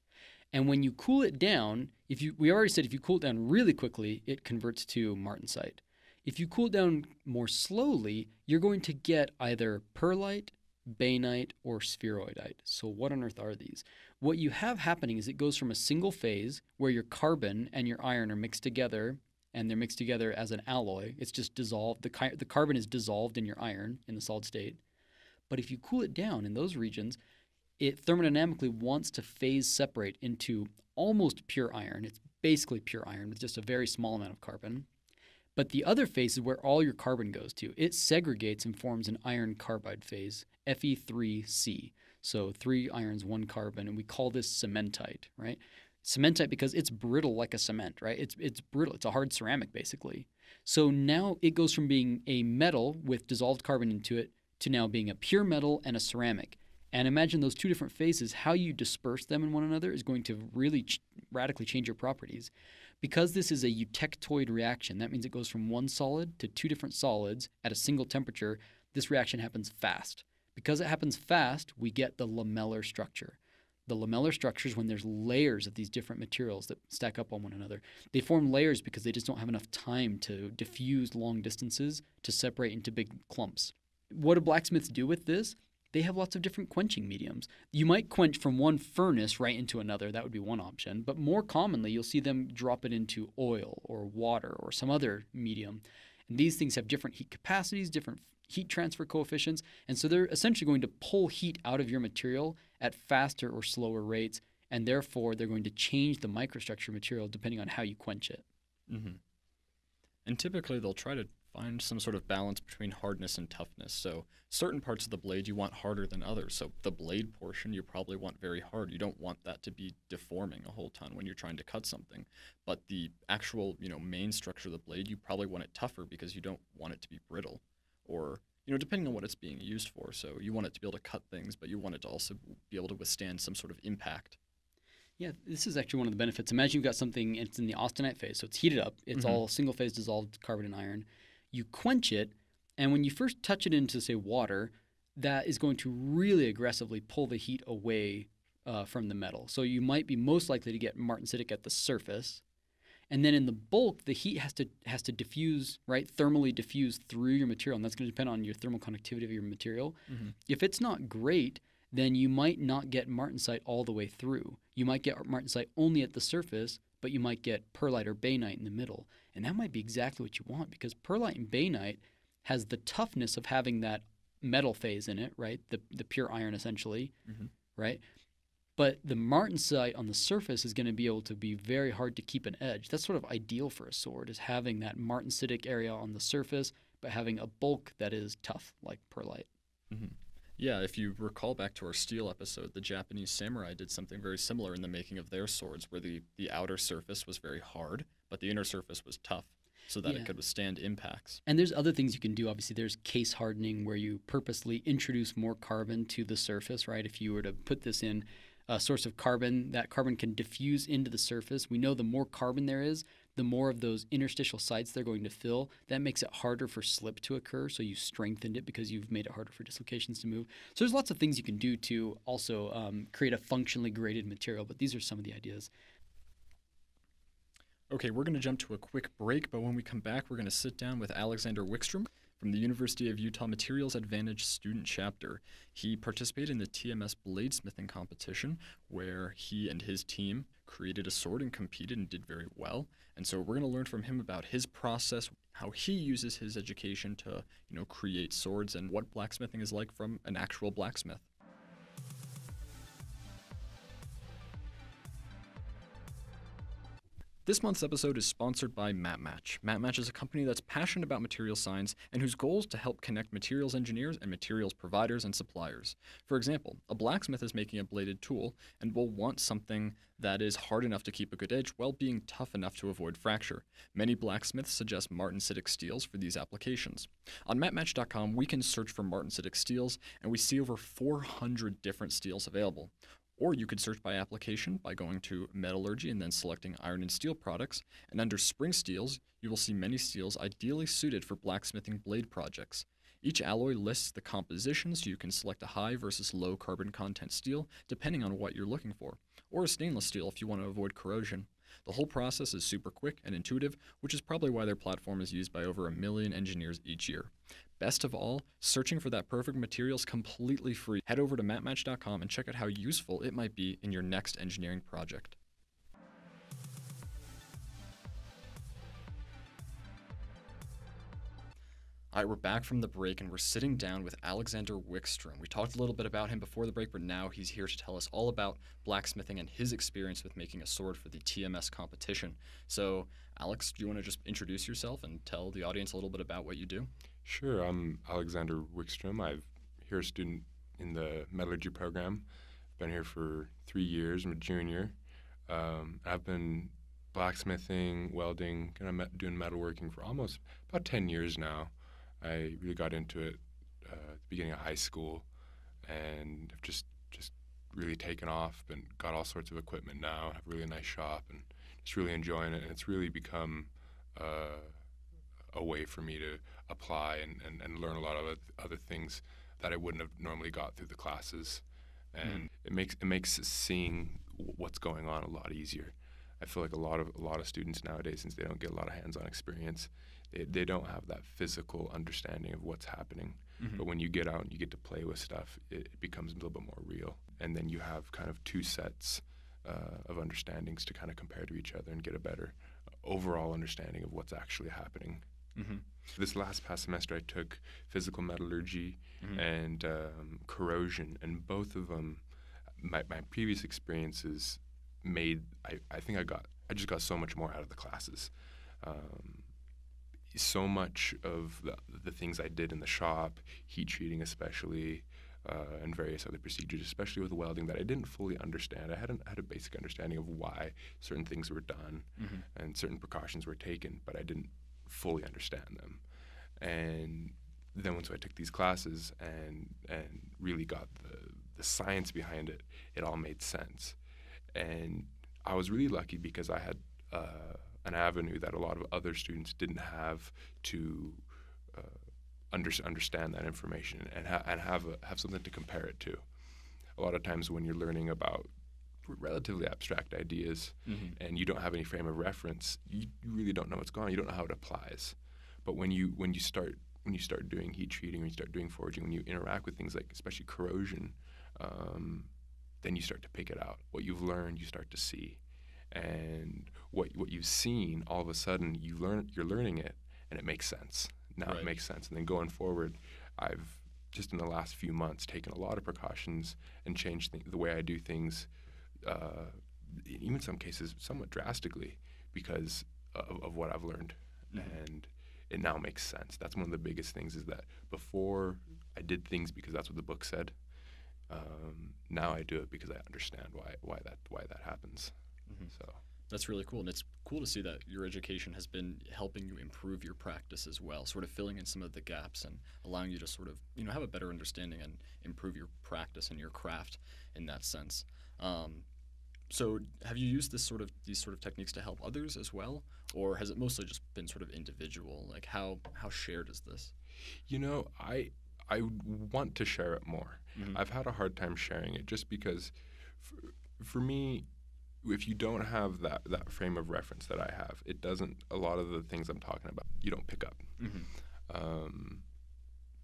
S3: And when you cool it down, we already said if you cool it down really quickly, it converts to martensite. If you cool it down more slowly, you're going to get either perlite, bainite, or spheroidite. So what on earth are these? What you have happening is it goes from a single phase where your carbon and your iron are mixed together and they're mixed together as an alloy. It's just dissolved. The carbon is dissolved in your iron in the solid state. But if you cool it down in those regions, it thermodynamically wants to phase separate into almost pure iron. It's basically pure iron with just a very small amount of carbon. But the other phase is where all your carbon goes to. It segregates and forms an iron carbide phase, Fe3C. So 3 irons, 1 carbon, and we call this cementite, right? Cementite because it's brittle like a cement, right? It's brittle. It's a hard ceramic, basically. So now it goes from being a metal with dissolved carbon into it to now being a pure metal and a ceramic. And imagine those two different phases, how you disperse them in one another is going to really radically change your properties. Because this is a eutectoid reaction, that means it goes from one solid to 2 different solids at a single temperature. This reaction happens fast. Because it happens fast, we get the lamellar structure. The lamellar structure is when there's layers of these different materials that stack up on one another. They form layers because they just don't have enough time to diffuse long distances to separate into big clumps. What do blacksmiths do with this? They have lots of different quenching mediums. You might quench from one furnace right into another. That would be one option. But more commonly, you'll see them drop it into oil or water or some other medium. And these things have different heat capacities, different heat transfer coefficients. And so they're essentially going to pull heat out of your material at faster or slower rates. And therefore, they're going to change the microstructure material depending on how you quench it.
S2: Mm-hmm. And typically, they'll try to find some sort of balance between hardness and toughness. So certain parts of the blade you want harder than others. So the blade portion you probably want very hard. You don't want that to be deforming a whole ton when you're trying to cut something. But the actual, main structure of the blade, you probably want it tougher because you don't want it to be brittle or, depending on what it's being used for. So you want it to be able to cut things, but you want it to also be able to withstand some sort of impact.
S3: Yeah, this is actually one of the benefits. Imagine you've got something, it's in the austenite phase, so it's heated up. It's all single-phase dissolved carbon and iron. You quench it, and when you first touch it into, say, water, that is going to really aggressively pull the heat away from the metal. So you might be most likely to get martensitic at the surface. And then in the bulk, the heat has to diffuse, right, thermally diffuse through your material, and that's going to depend on your thermal conductivity of your material. Mm-hmm. If it's not great, then you might not get martensite all the way through. You might get martensite only at the surface, but you might get perlite or bainite in the middle. And that might be exactly what you want because perlite and bainite has the toughness of having that metal phase in it, right? The pure iron essentially, right? But the martensite on the surface is going to be able to be very hard to keep an edge. That's sort of ideal for a sword, is having that martensitic area on the surface, but having a bulk that is tough, like perlite.
S2: Mm-hmm. Yeah, if you recall back to our steel episode, the Japanese samurai did something very similar in the making of their swords, where the outer surface was very hard, but the inner surface was tough, so that it could withstand impacts.
S3: And there's other things you can do. Obviously, there's case hardening, where you purposely introduce more carbon to the surface, right? If you were to put this in a source of carbon, that carbon can diffuse into the surface. We know the more carbon there is, the more of those interstitial sites they're going to fill. That makes it harder for slip to occur, so you strengthened it because you've made it harder for dislocations to move. So there's lots of things you can do to also create a functionally graded material, but these are some of the ideas.
S2: Okay, we're going to jump to a quick break, but when we come back, we're going to sit down with Alexander Wickstrom from the University of Utah Materials Advantage Student Chapter. He participated in the Tms Bladesmithing Competition, where he and his team created a sword and competed and did very well. And so we're going to learn from him about his process, how he uses his education to, create swords, and what blacksmithing is like from an actual blacksmith. This month's episode is sponsored by MatMatch. MatMatch is a company that's passionate about materials science and whose goal is to help connect materials engineers and materials providers and suppliers. For example, a blacksmith is making a bladed tool and will want something that is hard enough to keep a good edge while being tough enough to avoid fracture. Many blacksmiths suggest martensitic steels for these applications. On matmatch.com, we can search for martensitic steels, and we see over 400 different steels available. Or you could search by application by going to metallurgy and then selecting iron and steel products. And under spring steels, you will see many steels ideally suited for blacksmithing blade projects. Each alloy lists the composition, so you can select a high versus low carbon content steel depending on what you're looking for, or a stainless steel if you want to avoid corrosion. The whole process is super quick and intuitive, which is probably why their platform is used by over 1 million engineers each year. Best of all, searching for that perfect material is completely free. Head over to matmatch.com and check out how useful it might be in your next engineering project. All right, we're back from the break, and we're sitting down with Alexander Wickstrom. We talked a little bit about him before the break, but now he's here to tell us all about blacksmithing and his experience with making a sword for the TMS competition. So, Alex, do you want to just introduce yourself and tell the audience a little bit about what you do?
S4: Sure. I'm Alexander Wickstrom. I'm here a student in the metallurgy program. Been here for 3 years. I'm a junior. I've been blacksmithing, welding, kind of doing metalworking for almost about 10 years now. I really got into it at the beginning of high school, and have just really taken off and got all sorts of equipment now. I have a really nice shop and just really enjoying it. And it's really become a way for me to apply and learn a lot of other things that I wouldn't have normally got through the classes. And it makes seeing what's going on a lot easier. I feel like a lot of students nowadays, since they don't get a lot of hands-on experience, they don't have that physical understanding of what's happening. But when you get out and you get to play with stuff, it becomes a little bit more real. And then you have kind of two sets of understandings to kind of compare to each other and get a better overall understanding of what's actually happening. This past semester, I took physical metallurgy and corrosion, and both of them, my previous experiences made, I think I just got so much more out of the classes. So much of the things I did in the shop, heat treating especially, and various other procedures, especially with welding, that I didn't fully understand. I had a basic understanding of why certain things were done and certain precautions were taken, but I didn't fully understand them. And then once I took these classes and really got the science behind it, it all made sense. And I was really lucky because I had an avenue that a lot of other students didn't have to understand that information and have something to compare it to. A lot of times when you're learning about relatively abstract ideas and you don't have any frame of reference, you really don't know what's going on. You don't know how it applies. But when you start doing heat treating, when you start doing forging, when you interact with things like especially corrosion, then you start to pick it out. What you've learned, you start to see. And what you've seen, all of a sudden you're learning it, and it makes sense. Now It makes sense. And then going forward, I've just in the last few months taken a lot of precautions and changed the way I do things, even in some cases somewhat drastically, because of what I've learned. And it now makes sense. That's one of the biggest things, is that before I did things because that's what the book said. Now I do it because I understand why that happens. So
S2: that's really cool, and it's cool to see that your education has been helping you improve your practice as well, sort of filling in some of the gaps and allowing you to sort of have a better understanding and improve your practice and your craft in that sense. So have you used these sort of techniques to help others as well, or has it mostly just been sort of individual? Like how shared is this?
S4: I want to share it more. I've had a hard time sharing it just because for me, if you don't have that frame of reference that I have, it doesn't, a lot of the things I'm talking about, you don't pick up.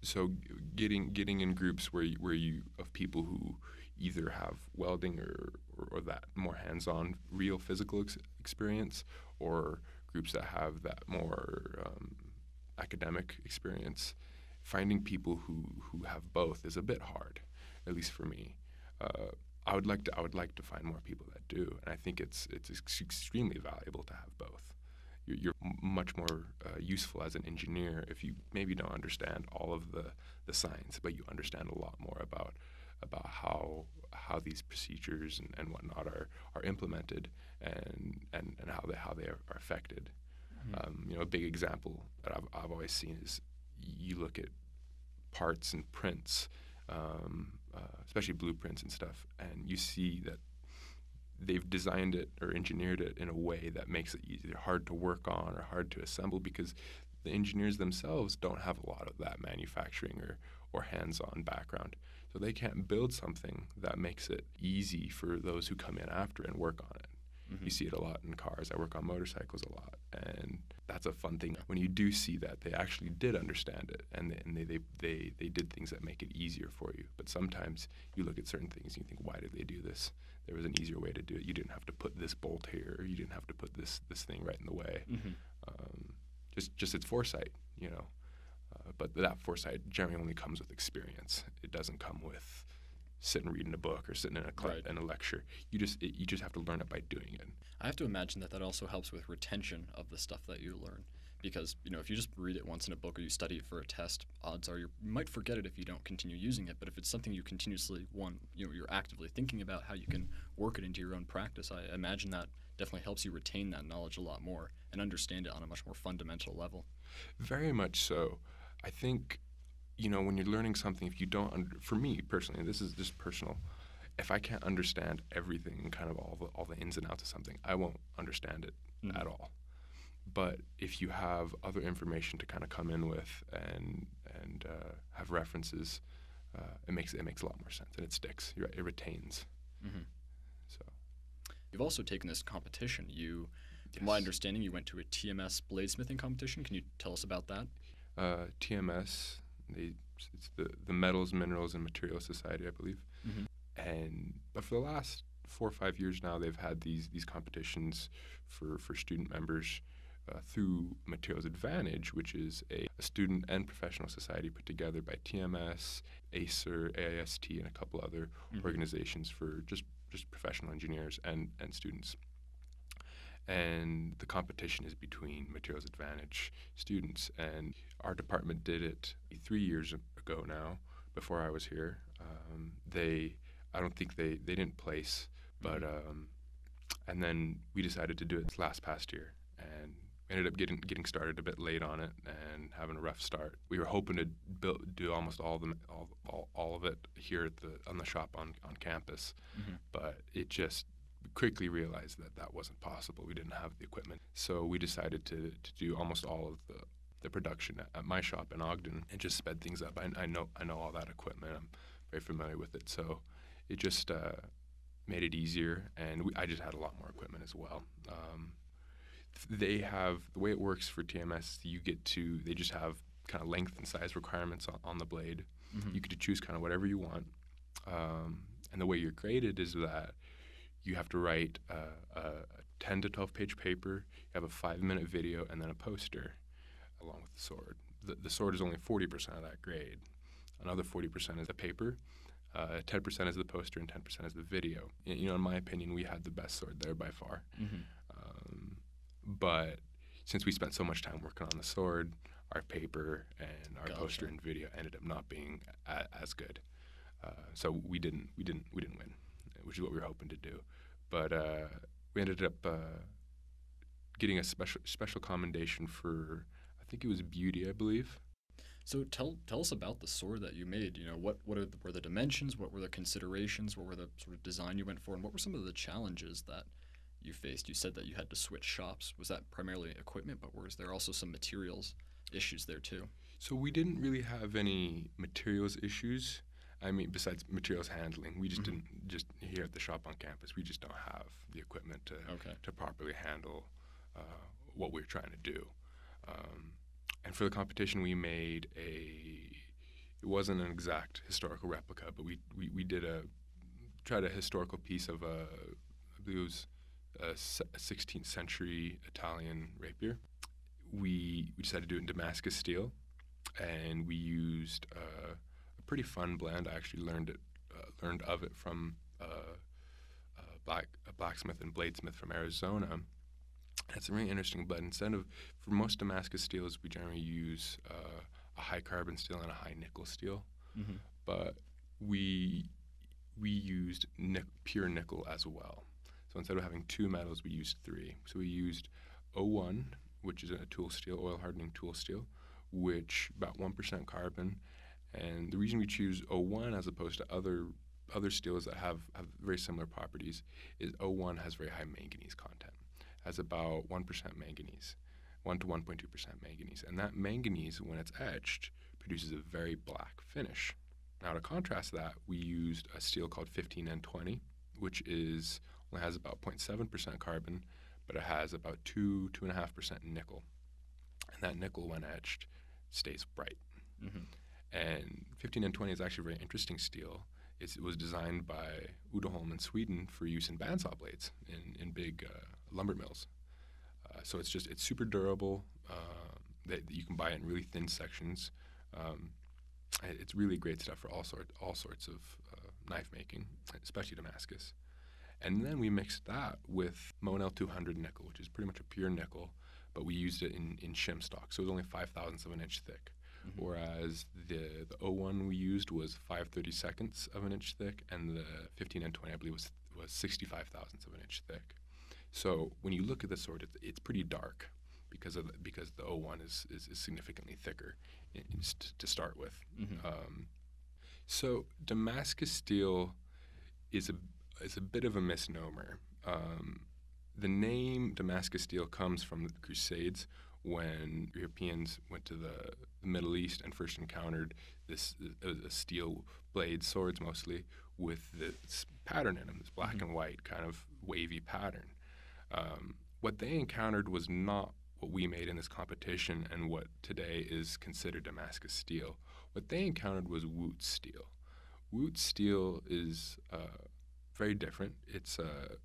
S4: So getting in groups where you of people who either have welding or that more hands-on real physical experience, or groups that have that more academic experience, finding people who have both is a bit hard, at least for me. I would like to find more people that do, and I think it's extremely valuable to have both. You're much more useful as an engineer if you maybe don't understand all of the science, but you understand a lot more about how these procedures and whatnot are implemented and how they are affected. A big example that I've always seen is you look at parts and prints, especially blueprints and stuff, and you see that they've designed it or engineered it in a way that makes it either hard to work on or hard to assemble, because the engineers themselves don't have a lot of that manufacturing or hands-on background. So they can't build something that makes it easy for those who come in after and work on it. You see it a lot in cars. I work on motorcycles a lot, and that's a fun thing. When you do see that they actually did understand it, and they did things that make it easier for you. But sometimes you look at certain things and you think, why did they do this? There was an easier way to do it. You didn't have to put this bolt here, or you didn't have to put this thing right in the way. Just it's foresight, But that foresight generally only comes with experience. It doesn't come with sitting reading a book or sitting in in a lecture. You just have to learn it by doing it.
S2: I have to imagine that also helps with retention of the stuff that you learn. Because, if you just read it once in a book or you study it for a test, odds are you might forget it if you don't continue using it. But if it's something you continuously you're actively thinking about how you can work it into your own practice, I imagine that definitely helps you retain that knowledge a lot more and understand it on a much more fundamental level.
S4: Very much so. I think, when you're learning something, if you don't, for me personally, this is just personal, if I can't understand everything and kind of all the ins and outs of something, I won't understand it at all. But if you have other information to kind of come in with and have references, it makes a lot more sense, and it sticks. It retains.
S2: Mm-hmm.
S4: So,
S2: you've also taken this competition.
S4: Yes.
S2: From my understanding, you went to a Tms Bladesmithing Competition. Can you tell us about that?
S4: TMS, it's the Metals, Minerals, and Materials Society, I believe.
S2: Mm-hmm.
S4: But for the last 4 or 5 years now, they've had these competitions for student members through Materials Advantage, which is a student and professional society put together by TMS, ACER, AIST, and a couple other organizations for just professional engineers and students. And the competition is between Materials Advantage students. And our department did it 3 years ago now, before I was here. I don't think they didn't place, but and then we decided to do it this past year, and we ended up getting started a bit late on it and having a rough start. We were hoping to do almost all of it here on the shop on campus, but it just quickly realized that wasn't possible. We didn't have the equipment, so we decided to do almost all of the production at my shop in Ogden and just sped things up. I know all that equipment. I'm very familiar with it, so it just made it easier, and I just had a lot more equipment as well. They have, the way it works for TMS, they just have kind of length and size requirements on the blade. You get to choose kind of whatever you want, and the way you're graded is that you have to write a 10 to 12 page paper, you have a 5-minute video, and then a poster along with the sword. The sword is only 40% of that grade. Another 40% is the paper, 10% is the poster, and 10% is the video. In my opinion, we had the best sword there by far. But since we spent so much time working on the sword, our paper and our poster and video ended up not being as good. So we didn't win, which is what we were hoping to do. But we ended up getting a special commendation for, I think it was beauty, I believe.
S2: So tell us about the sword that you made. What were the dimensions? What were the considerations? What were the sort of design you went for? And what were some of the challenges that you faced? You said that you had to switch shops. Was that primarily equipment, but was there also some materials issues there too? So
S4: we didn't really have any materials issues. I mean, besides materials handling, we just didn't, just here at the shop on campus, we just don't have the equipment to properly handle what we're trying to do. And for the competition, we made it wasn't an exact historical replica, but we tried a historical piece of I believe it was a 16th century Italian rapier. We decided to do it in Damascus Steel, and we used a pretty fun blend. I actually learned of it from a blacksmith and bladesmith from Arizona. It's a really interesting blend. For most Damascus steels, we generally use a high carbon steel and a high nickel steel, but we used pure nickel as well. So instead of having 2 metals, we used 3. So we used O1, which is a tool steel, oil hardening tool steel, which about 1% carbon. And the reason we choose O1 as opposed to other steels that have very similar properties is O1 has very high manganese content. Has about 1% manganese, 1 to 1.2% manganese. And that manganese, when it's etched, produces a very black finish. Now, to contrast that, we used a steel called 15N20, which only has about 0.7% carbon, but it has about 2.5% nickel. And that nickel, when etched, stays bright. And 15N20 is actually a very interesting steel. It was designed by Uddeholm in Sweden for use in bandsaw blades in big lumber mills. So it's super durable. That you can buy it in really thin sections. It's really great stuff for all sorts of knife making, especially Damascus. And then we mixed that with Monel 200 nickel, which is pretty much a pure nickel, but we used it in shim stock, so it was only 5/1000 of an inch thick. Whereas the 01 we used was 5/32 of an inch thick, and the 15 and 20, I believe, was 65/1000 of an inch thick. So when you look at the sword, it's pretty dark because the 01 is significantly thicker to start with. So Damascus steel is a bit of a misnomer. The name Damascus steel comes from the Crusades, when Europeans went to the Middle East and first encountered this steel blade swords, mostly with this pattern in them, this black and white kind of wavy pattern. What they encountered was not what we made in this competition and what today is considered Damascus steel. What they encountered was Wootz steel. Wootz steel is very different. It's a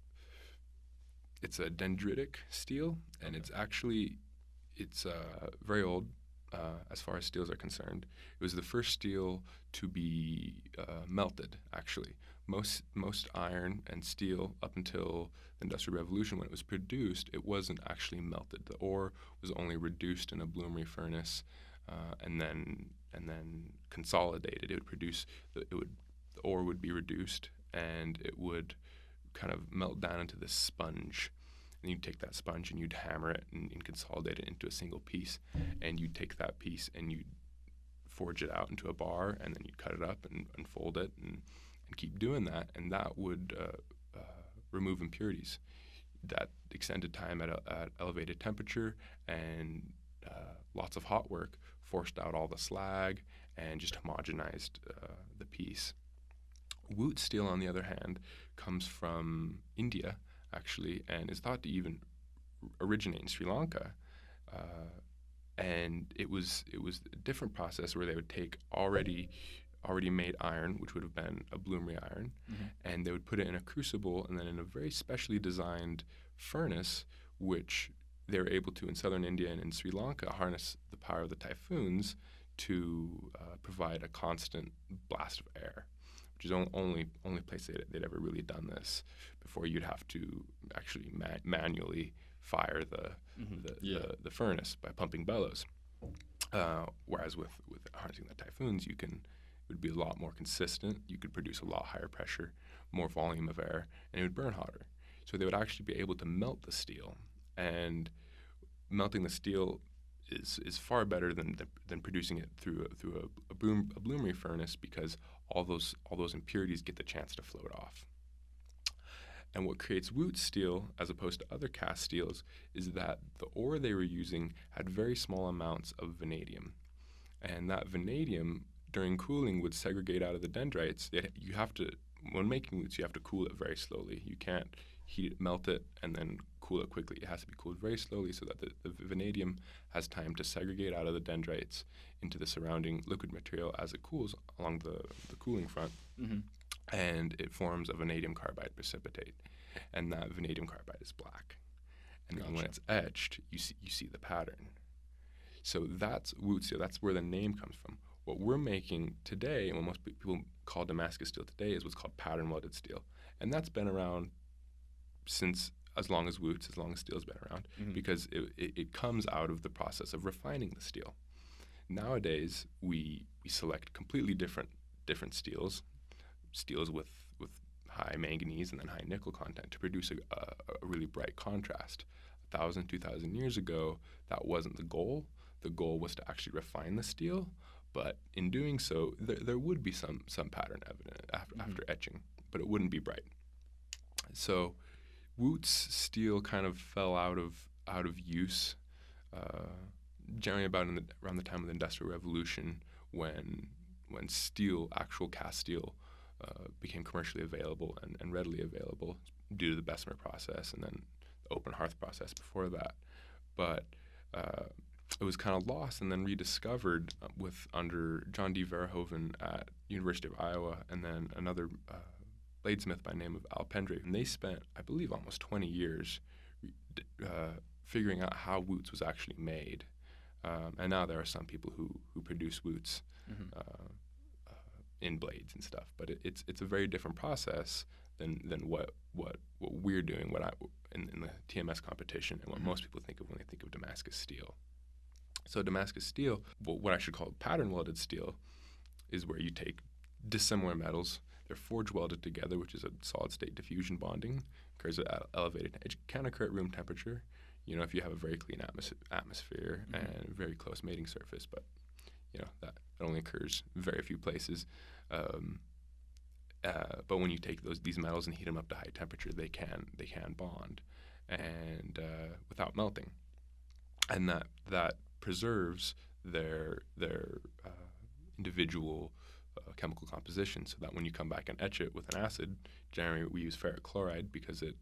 S4: dendritic steel, and it's very old as far as steels are concerned. It was the first steel to be melted, actually. Most iron and steel up until the Industrial Revolution, when it was produced, it wasn't actually melted. The ore was only reduced in a bloomery furnace and then consolidated. The ore would be reduced, and it would kind of melt down into this sponge. And you'd take that sponge and you'd hammer it and consolidate it into a single piece. And you'd take that piece and you'd forge it out into a bar, and then you'd cut it up and fold it and keep doing that. And that would remove impurities. That extended time at elevated temperature and lots of hot work forced out all the slag and just homogenized the piece. Wootz steel, on the other hand, comes from India, actually, and is thought to even originate in Sri Lanka. And it was a different process where they would take already made iron, which would have been a bloomery iron, and they would put it in a crucible, and then in a very specially designed furnace, which they were able to, in southern India and in Sri Lanka, harness the power of the typhoons to provide a constant blast of air, which is only place they'd ever really done this. Before, you'd have to actually manually fire the furnace by pumping bellows. Whereas with harnessing the typhoons, it would be a lot more consistent. You could produce a lot higher pressure, more volume of air, and it would burn hotter. So they would actually be able to melt the steel, and melting the steel is far better than producing it through a bloomery furnace, because all those impurities get the chance to float off. And what creates Wootz steel, as opposed to other cast steels, is that the ore they were using had very small amounts of vanadium. And that vanadium, during cooling, would segregate out of the dendrites. When making Wootz, you have to cool it very slowly. You can't heat it, melt it, and then cool it quickly. It has to be cooled very slowly so that the vanadium has time to segregate out of the dendrites into the surrounding liquid material as it cools along the cooling front. And it forms a vanadium carbide precipitate, and that vanadium carbide is black. And then when it's etched, you see the pattern. So that's Wootz steel. That's where the name comes from. What we're making today, and what most people call Damascus steel today, is what's called pattern welded steel, and that's been around since as long as Wootz, as long as steel's been around, because it comes out of the process of refining the steel. Nowadays, we select completely different steels with high manganese and then high nickel content to produce a really bright contrast. 1,000, 2,000 years ago, that wasn't the goal. The goal was to actually refine the steel, but in doing so, there would be some pattern evident after etching, but it wouldn't be bright. So Wootz steel kind of fell out of use, generally around the time of the Industrial Revolution, when actual cast steel became commercially available and readily available due to the Bessemer process and then the open hearth process before that. But it was kind of lost and then rediscovered under John D. Verhoeven at University of Iowa, and then another bladesmith by the name of Al Pendrave. And they spent, I believe, almost 20 years figuring out how Wootz was actually made. And now there are some people who produce woots in blades and stuff. But it's a very different process than what we're doing, in the TMS competition, and what most people think of when they think of Damascus Steel. So Damascus Steel, what I should call pattern welded steel, is where you take dissimilar metals, they're forge welded together, which is a solid state diffusion bonding, occurs at elevated, it can occur at room temperature, if you have a very clean atmosphere and very close mating surface, but that only occurs very few places. But when you take these metals and heat them up to high temperature, they can bond, and without melting, and that preserves their individual chemical composition, so that when you come back and etch it with an acid, generally we use ferric chloride because that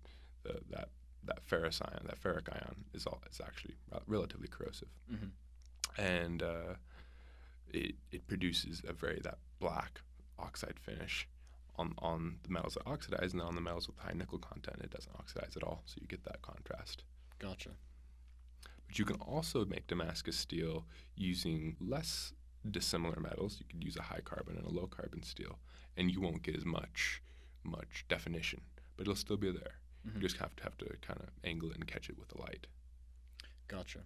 S4: ferric ion is actually relatively corrosive, and it produces that black oxide finish on the metals that oxidize, and on the metals with high nickel content, it doesn't oxidize at all, so you get that contrast.
S2: Gotcha.
S4: But you can also make Damascus steel using less dissimilar metals. You could use a high carbon and a low carbon steel, and you won't get as much definition, but it'll still be there. You just have to kind of angle it and catch it with the light.
S2: Gotcha.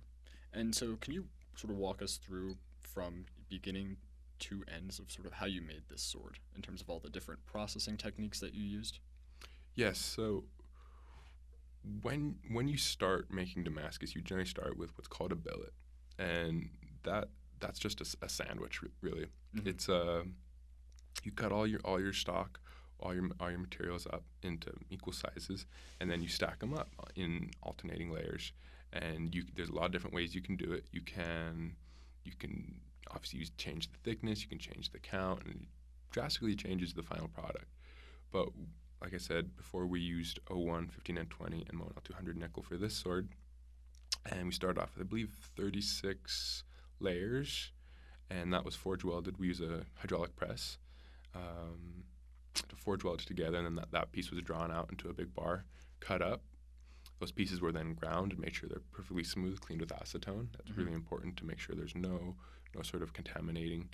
S2: And so can you sort of walk us through from beginning to ends of sort of how you made this sword in terms of all the different processing techniques that you used?
S4: Yes. So when you start making Damascus, you generally start with what's called a billet, and that's just a sandwich, really. It's you cut all your stock, all your materials up into equal sizes, and then you stack them up in alternating layers. And there's a lot of different ways you can do it. You can obviously change the thickness, you can change the count, and it drastically changes the final product. But like I said before, we used 01, 15, and 20, and Monel 200 nickel for this sword. And we started off with, I believe, 36 layers, and that was forge welded. We use a hydraulic press to forge weld it together, and then that piece was drawn out into a big bar, cut up. Those pieces were then ground and made sure they're perfectly smooth, cleaned with acetone. That's really important to make sure there's no sort of contaminating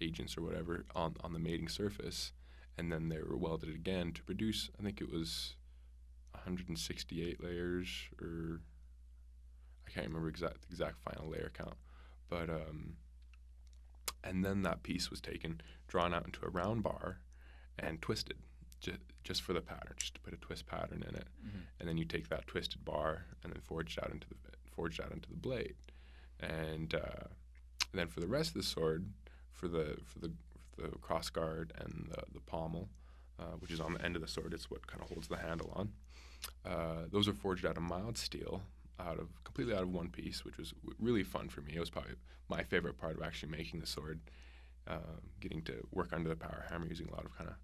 S4: agents or whatever on the mating surface. And then they were welded again to produce, I think it was 168 layers, or I can't remember the exact final layer count. But and then that piece was taken, drawn out into a round bar, and twisted just for the pattern, just to put a twist pattern in it. And then you take that twisted bar and then forged out into the blade. And then for the rest of the sword, for the cross guard and the pommel, which is on the end of the sword, it's what kind of holds the handle on. Those are forged out of mild steel, completely out of one piece, which was really fun for me. It was probably my favorite part of actually making the sword, getting to work under the power hammer, using a lot of kind of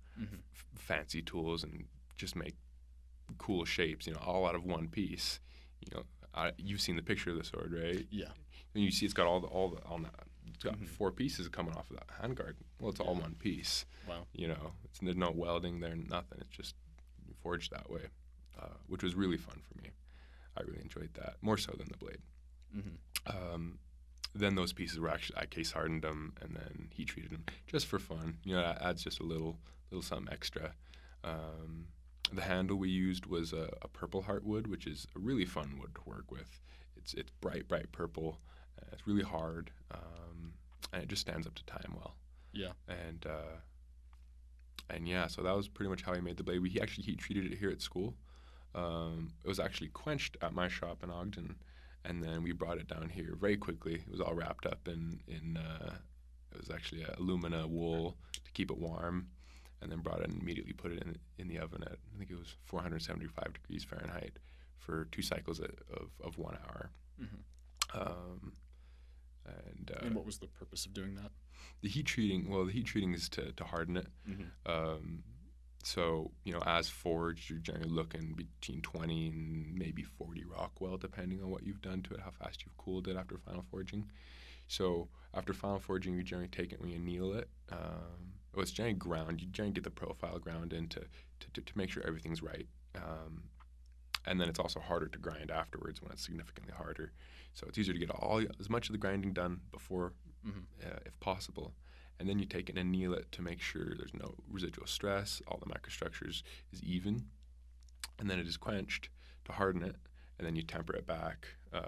S4: fancy tools and just make cool shapes, all out of one piece. You've seen the picture of the sword, right?
S2: Yeah.
S4: And you see it's got it's got 4 pieces coming off of that handguard. Well, it's all one piece.
S2: Wow.
S4: There's no welding there, nothing. It's just forged that way, which was really fun for me. I really enjoyed that, more so than the blade. Then those pieces were actually, I case hardened them and then heat treated them just for fun. That adds just a little something extra. The handle we used was a purple heartwood, which is a really fun wood to work with. It's bright purple. It's really hard, and it just stands up to time well. Yeah. And yeah, so that was pretty much how I made the blade. We actually heat treated it here at school. It was actually quenched at my shop in Ogden, and then we brought it down here very quickly. It was all wrapped up in it was actually alumina wool to keep it warm, and then brought it and immediately put it in the oven at, I think it was 475 degrees Fahrenheit for 2 cycles of 1 hour.
S2: And what was the purpose of doing that?
S4: The heat treating is to harden it. So, as forged, you're generally looking between 20 and maybe 40 Rockwell, depending on what you've done to it, how fast you've cooled it after final forging. So after final forging, you generally take it when you anneal it. It's generally ground. You generally get the profile ground in to make sure everything's right. And then it's also harder to grind afterwards when it's significantly harder. So it's easier to get as much of the grinding done before, if possible. And then you take it and anneal it to make sure there's no residual stress, all the microstructures is even. And then it is quenched to harden it. And then you temper it back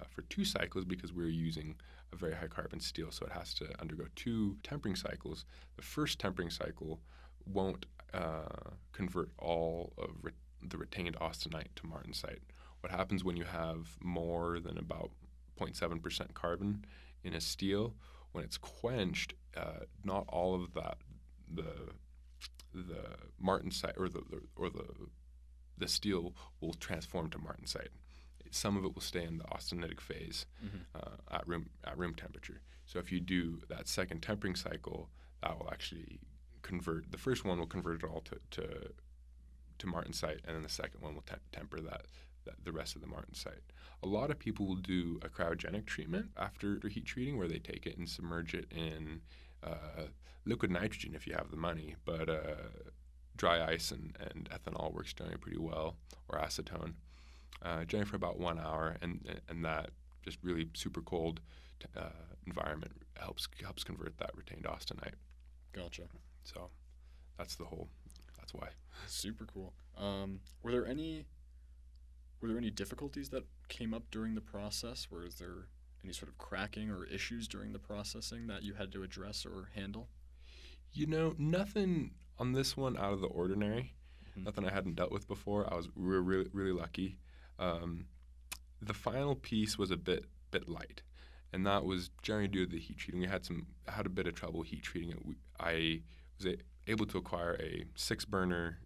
S4: for 2 cycles because we're using a very high carbon steel, so it has to undergo 2 tempering cycles. The first tempering cycle won't convert all of the retained austenite to martensite. What happens when you have more than about 0.7% carbon in a steel, when it's quenched, not all of that, the martensite or the steel will transform to martensite. Some of it will stay in the austenitic phase at room temperature. So if you do that second tempering cycle, that will actually convert. The first one will convert it all to martensite, and then the second one will temper the rest of the martensite. A lot of people will do a cryogenic treatment after heat treating, where they take it and submerge it in liquid nitrogen if you have the money, but dry ice and ethanol works generally pretty well, or acetone. Generally for about 1 hour, and that just really super cold environment helps convert that retained austenite.
S2: Gotcha.
S4: So that's why.
S2: Super cool. Were there any difficulties that came up during the process? Was there any sort of cracking or issues during the processing that you had to address or handle?
S4: Nothing on this one out of the ordinary. Nothing I hadn't dealt with before. We were really, really lucky. The final piece was a bit light, and that was generally due to the heat treating. We had a bit of trouble heat treating it. I was able to acquire a 6-burner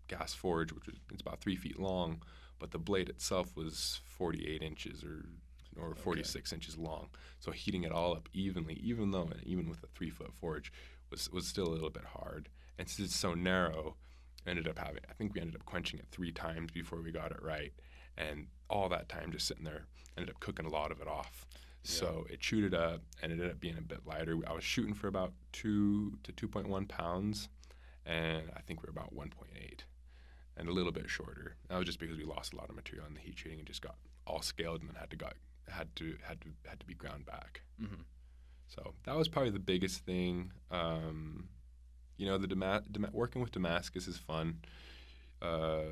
S4: gas forge, it's about 3 feet long, but the blade itself was 48 inches or 46 inches long. So heating it all up evenly, even with a 3-foot forge, was still a little bit hard. And since it's so narrow, I think we ended up quenching it 3 times before we got it right. And all that time just sitting there, ended up cooking a lot of it off. Yeah. So it chewed it up and it ended up being a bit lighter. I was shooting for about 2 to 2.1 pounds, and I think we were about 1.8 and a little bit shorter. That was just because we lost a lot of material in the heat treating and just got all scaled and then had to be ground back. So that was probably the biggest thing. Working with Damascus is fun. I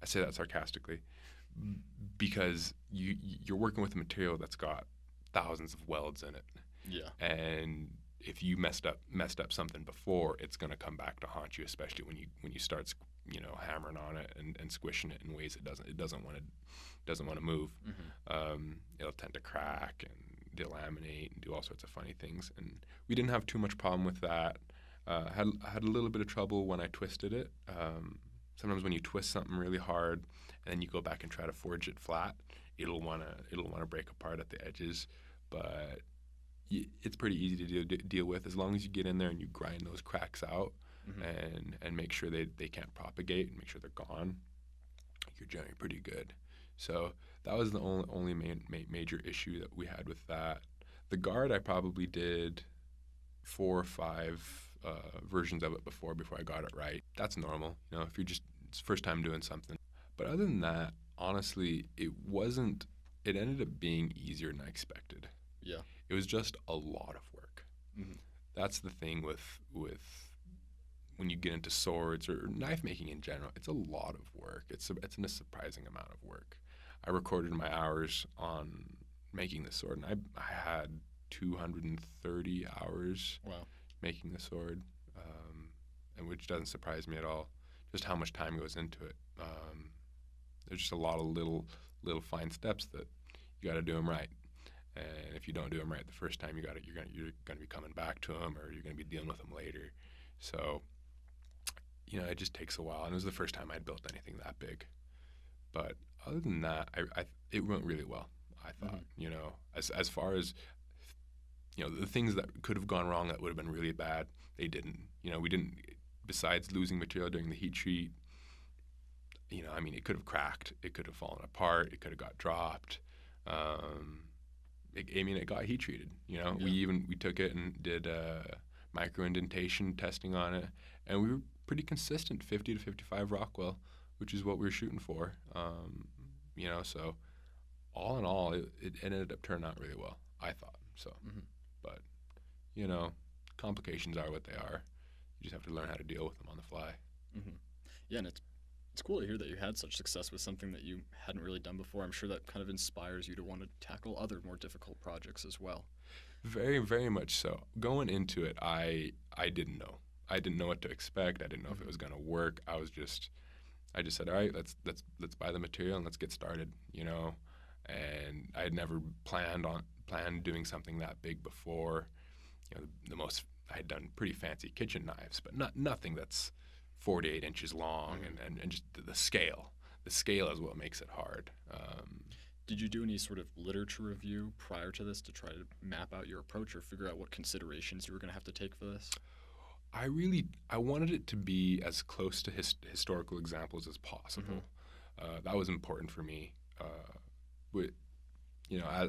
S4: say that sarcastically because you're working with a material that's got thousands of welds in it.
S2: Yeah.
S4: And if you messed up something before, it's going to come back to haunt you, especially when you start hammering on it and squishing it in ways it doesn't want to move. It'll tend to crack and delaminate and do all sorts of funny things. And we didn't have too much problem with that. Had a little bit of trouble when I twisted it. Sometimes when you twist something really hard and then you go back and try to forge it flat, it'll wanna break apart at the edges. But it's pretty easy to deal with as long as you get in there and you grind those cracks out and make sure they can't propagate and make sure they're gone. You're generally pretty good. So that was the only major issue that we had with that. The guard, I probably did 4 or 5 versions of it before I got it right. That's normal, if you're it's first time doing something. But other than that, honestly, it ended up being easier than I expected.
S2: Yeah. It
S4: was just a lot of work. That's the thing with when you get into swords or knife making in general, it's a lot of work. It's a surprising amount of work. I recorded my hours on making the sword, and I had 230 hours making the sword, and which doesn't surprise me at all, just how much time goes into it. There's just a lot of little fine steps that you got to do them right. And if you don't do them right the first time, you're going to be coming back to them, or you're going to be dealing with them later. So, it just takes a while. And it was the first time I'd built anything that big. But other than that, it went really well, I thought. As far as the things that could have gone wrong that would have been really bad, they didn't. We didn't. Besides losing material during the heat treat, it could have cracked. It could have fallen apart. It could have got dropped. It got heat treated.
S2: Yeah.
S4: We took it and did micro indentation testing on it, and we were pretty consistent, 50 to 55 Rockwell which is what we were shooting for. So all in all, it ended up turning out really well, I thought. So, but complications are what they are. You just have to learn how to deal with them on the fly.
S2: Yeah, and it's cool to hear that you had such success with something that you hadn't really done before. I'm sure that kind of inspires you to want to tackle other more difficult projects as well.
S4: Very, very much so. Going into it, I didn't know. I didn't know what to expect. I didn't know if it was going to work. I just said, all right, let's buy the material and let's get started. And I had never planned doing something that big before. The most I had done pretty fancy kitchen knives, but nothing that's 48 inches long, and just the scale. The scale is what makes it hard.
S2: Did you do any sort of literature review prior to this to try to map out your approach or figure out what considerations you were going to have to take for this?
S4: I wanted it to be as close to historical examples as possible. That was important for me.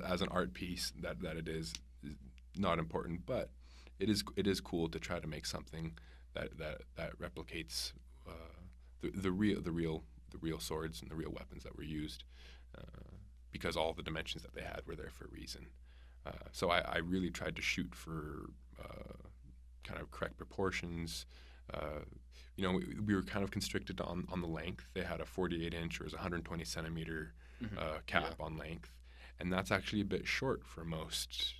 S4: As an art piece, that it is not important, but it is cool to try to make something that replicates the real swords and the real weapons that were used, because all the dimensions that they had were there for a reason. So I really tried to shoot for kind of correct proportions. We were kind of constricted on the length. They had a 48-inch or 120 centimeter cap on length, and that's actually a bit short for most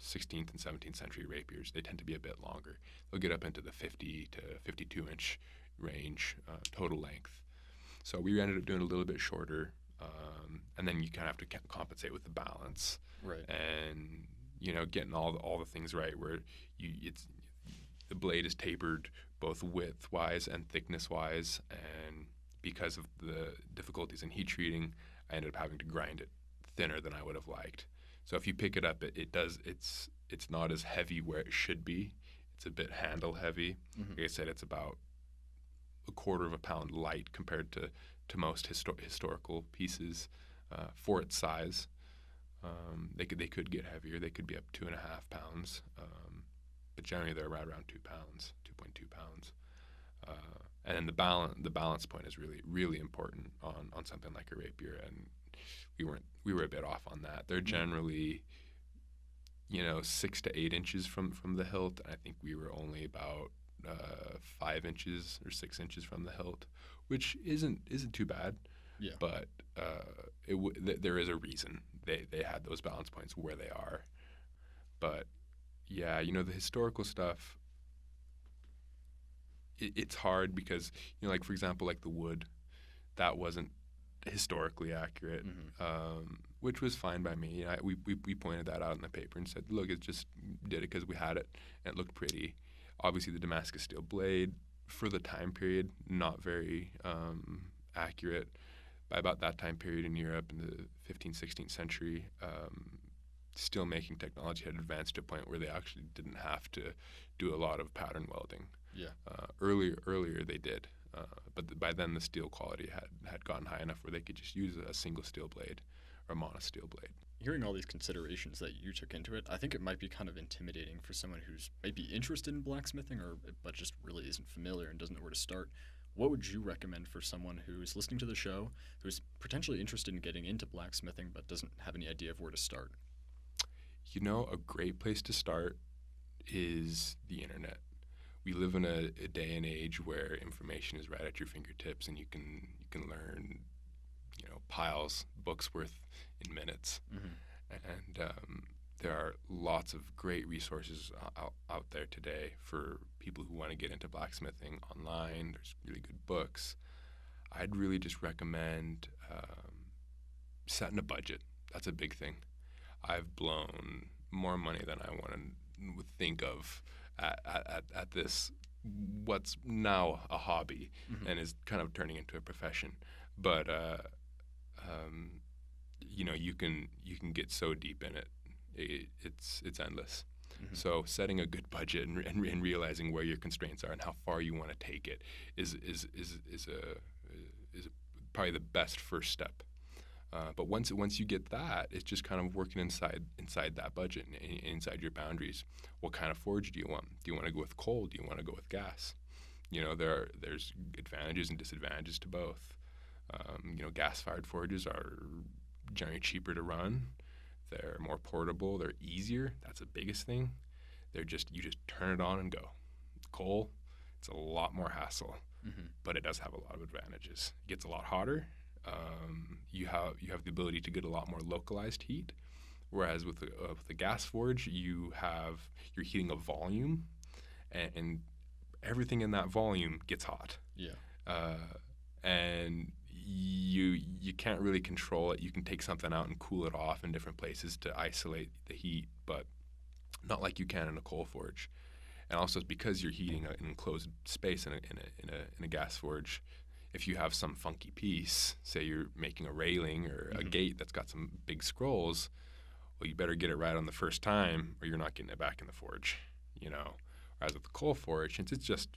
S4: 16th and 17th century rapiers. They tend to be a bit longer. They'll get up into the 50 to 52-inch range total length. So we ended up doing a little bit shorter, and then you kind of have to compensate with the balance,
S2: right?
S4: And getting all the things right, where the blade is tapered both width-wise and thickness-wise, and because of the difficulties in heat treating, I ended up having to grind it thinner than I would have liked. So if you pick it up, it's not as heavy where it should be. It's a bit handle heavy. Like I said, it's about a quarter of a pound light compared to most historical pieces for its size. They could get heavier. They could be up 2.5 pounds, but generally they're right around 2 pounds, 2.2 pounds. And then the balance point is really, really important on something like a rapier, and we were a bit off on that. They're generally 6 to 8 inches from the hilt. I think we were only about 5 inches or 6 inches from the hilt, which isn't too bad.
S2: Yeah.
S4: But there is a reason they had those balance points where they are. But yeah, the historical stuff, it's hard because like for example, like the wood, that wasn't historically accurate, which was fine by me. We pointed that out in the paper and said, look, it just did it because we had it and it looked pretty. Obviously, the Damascus Steel blade, for the time period, not very accurate. By about that time period in Europe in the 15th, 16th century, steel making technology had advanced to a point where they actually didn't have to do a lot of pattern welding.
S2: Yeah.
S4: Earlier they did. But by then the steel quality had gotten high enough where they could just use a single steel blade or a monosteel blade.
S2: Hearing all these considerations that you took into it, I think it might be kind of intimidating for someone who's maybe interested in blacksmithing but just really isn't familiar and doesn't know where to start. What would you recommend for someone who's listening to the show, who's potentially interested in getting into blacksmithing but doesn't have any idea of where to start?
S4: A great place to start is the internet. We live in a day and age where information is right at your fingertips, and you can learn, piles, books worth in minutes. And there are lots of great resources out there today for people who want to get into blacksmithing online. There's really good books. I'd really just recommend setting a budget. That's a big thing. I've blown more money than I would think of at this, what's now a hobby and is kind of turning into a profession. But you can get so deep in it. It's endless. So setting a good budget and realizing where your constraints are and how far you want to take it is probably the best first step. But once you get that, it's just kind of working inside that budget and inside your boundaries. What kind of forge do you want? Do you want to go with coal? Do you want to go with gas? There's advantages and disadvantages to both. Gas-fired forges are generally cheaper to run. They're more portable. They're easier. That's the biggest thing. You just turn it on and go. Coal, it's a lot more hassle, but it does have a lot of advantages. It gets a lot hotter. You have the ability to get a lot more localized heat, whereas with the gas forge, you're heating a volume, and everything in that volume gets hot.
S2: Yeah.
S4: And you can't really control it. You can take something out and cool it off in different places to isolate the heat, but not like you can in a coal forge. And also, because you're heating an enclosed space in a gas forge, if you have some funky piece, say you're making a railing or a gate that's got some big scrolls, well, you better get it right on the first time, or you're not getting it back in the forge. Whereas with the coal forge, since it's just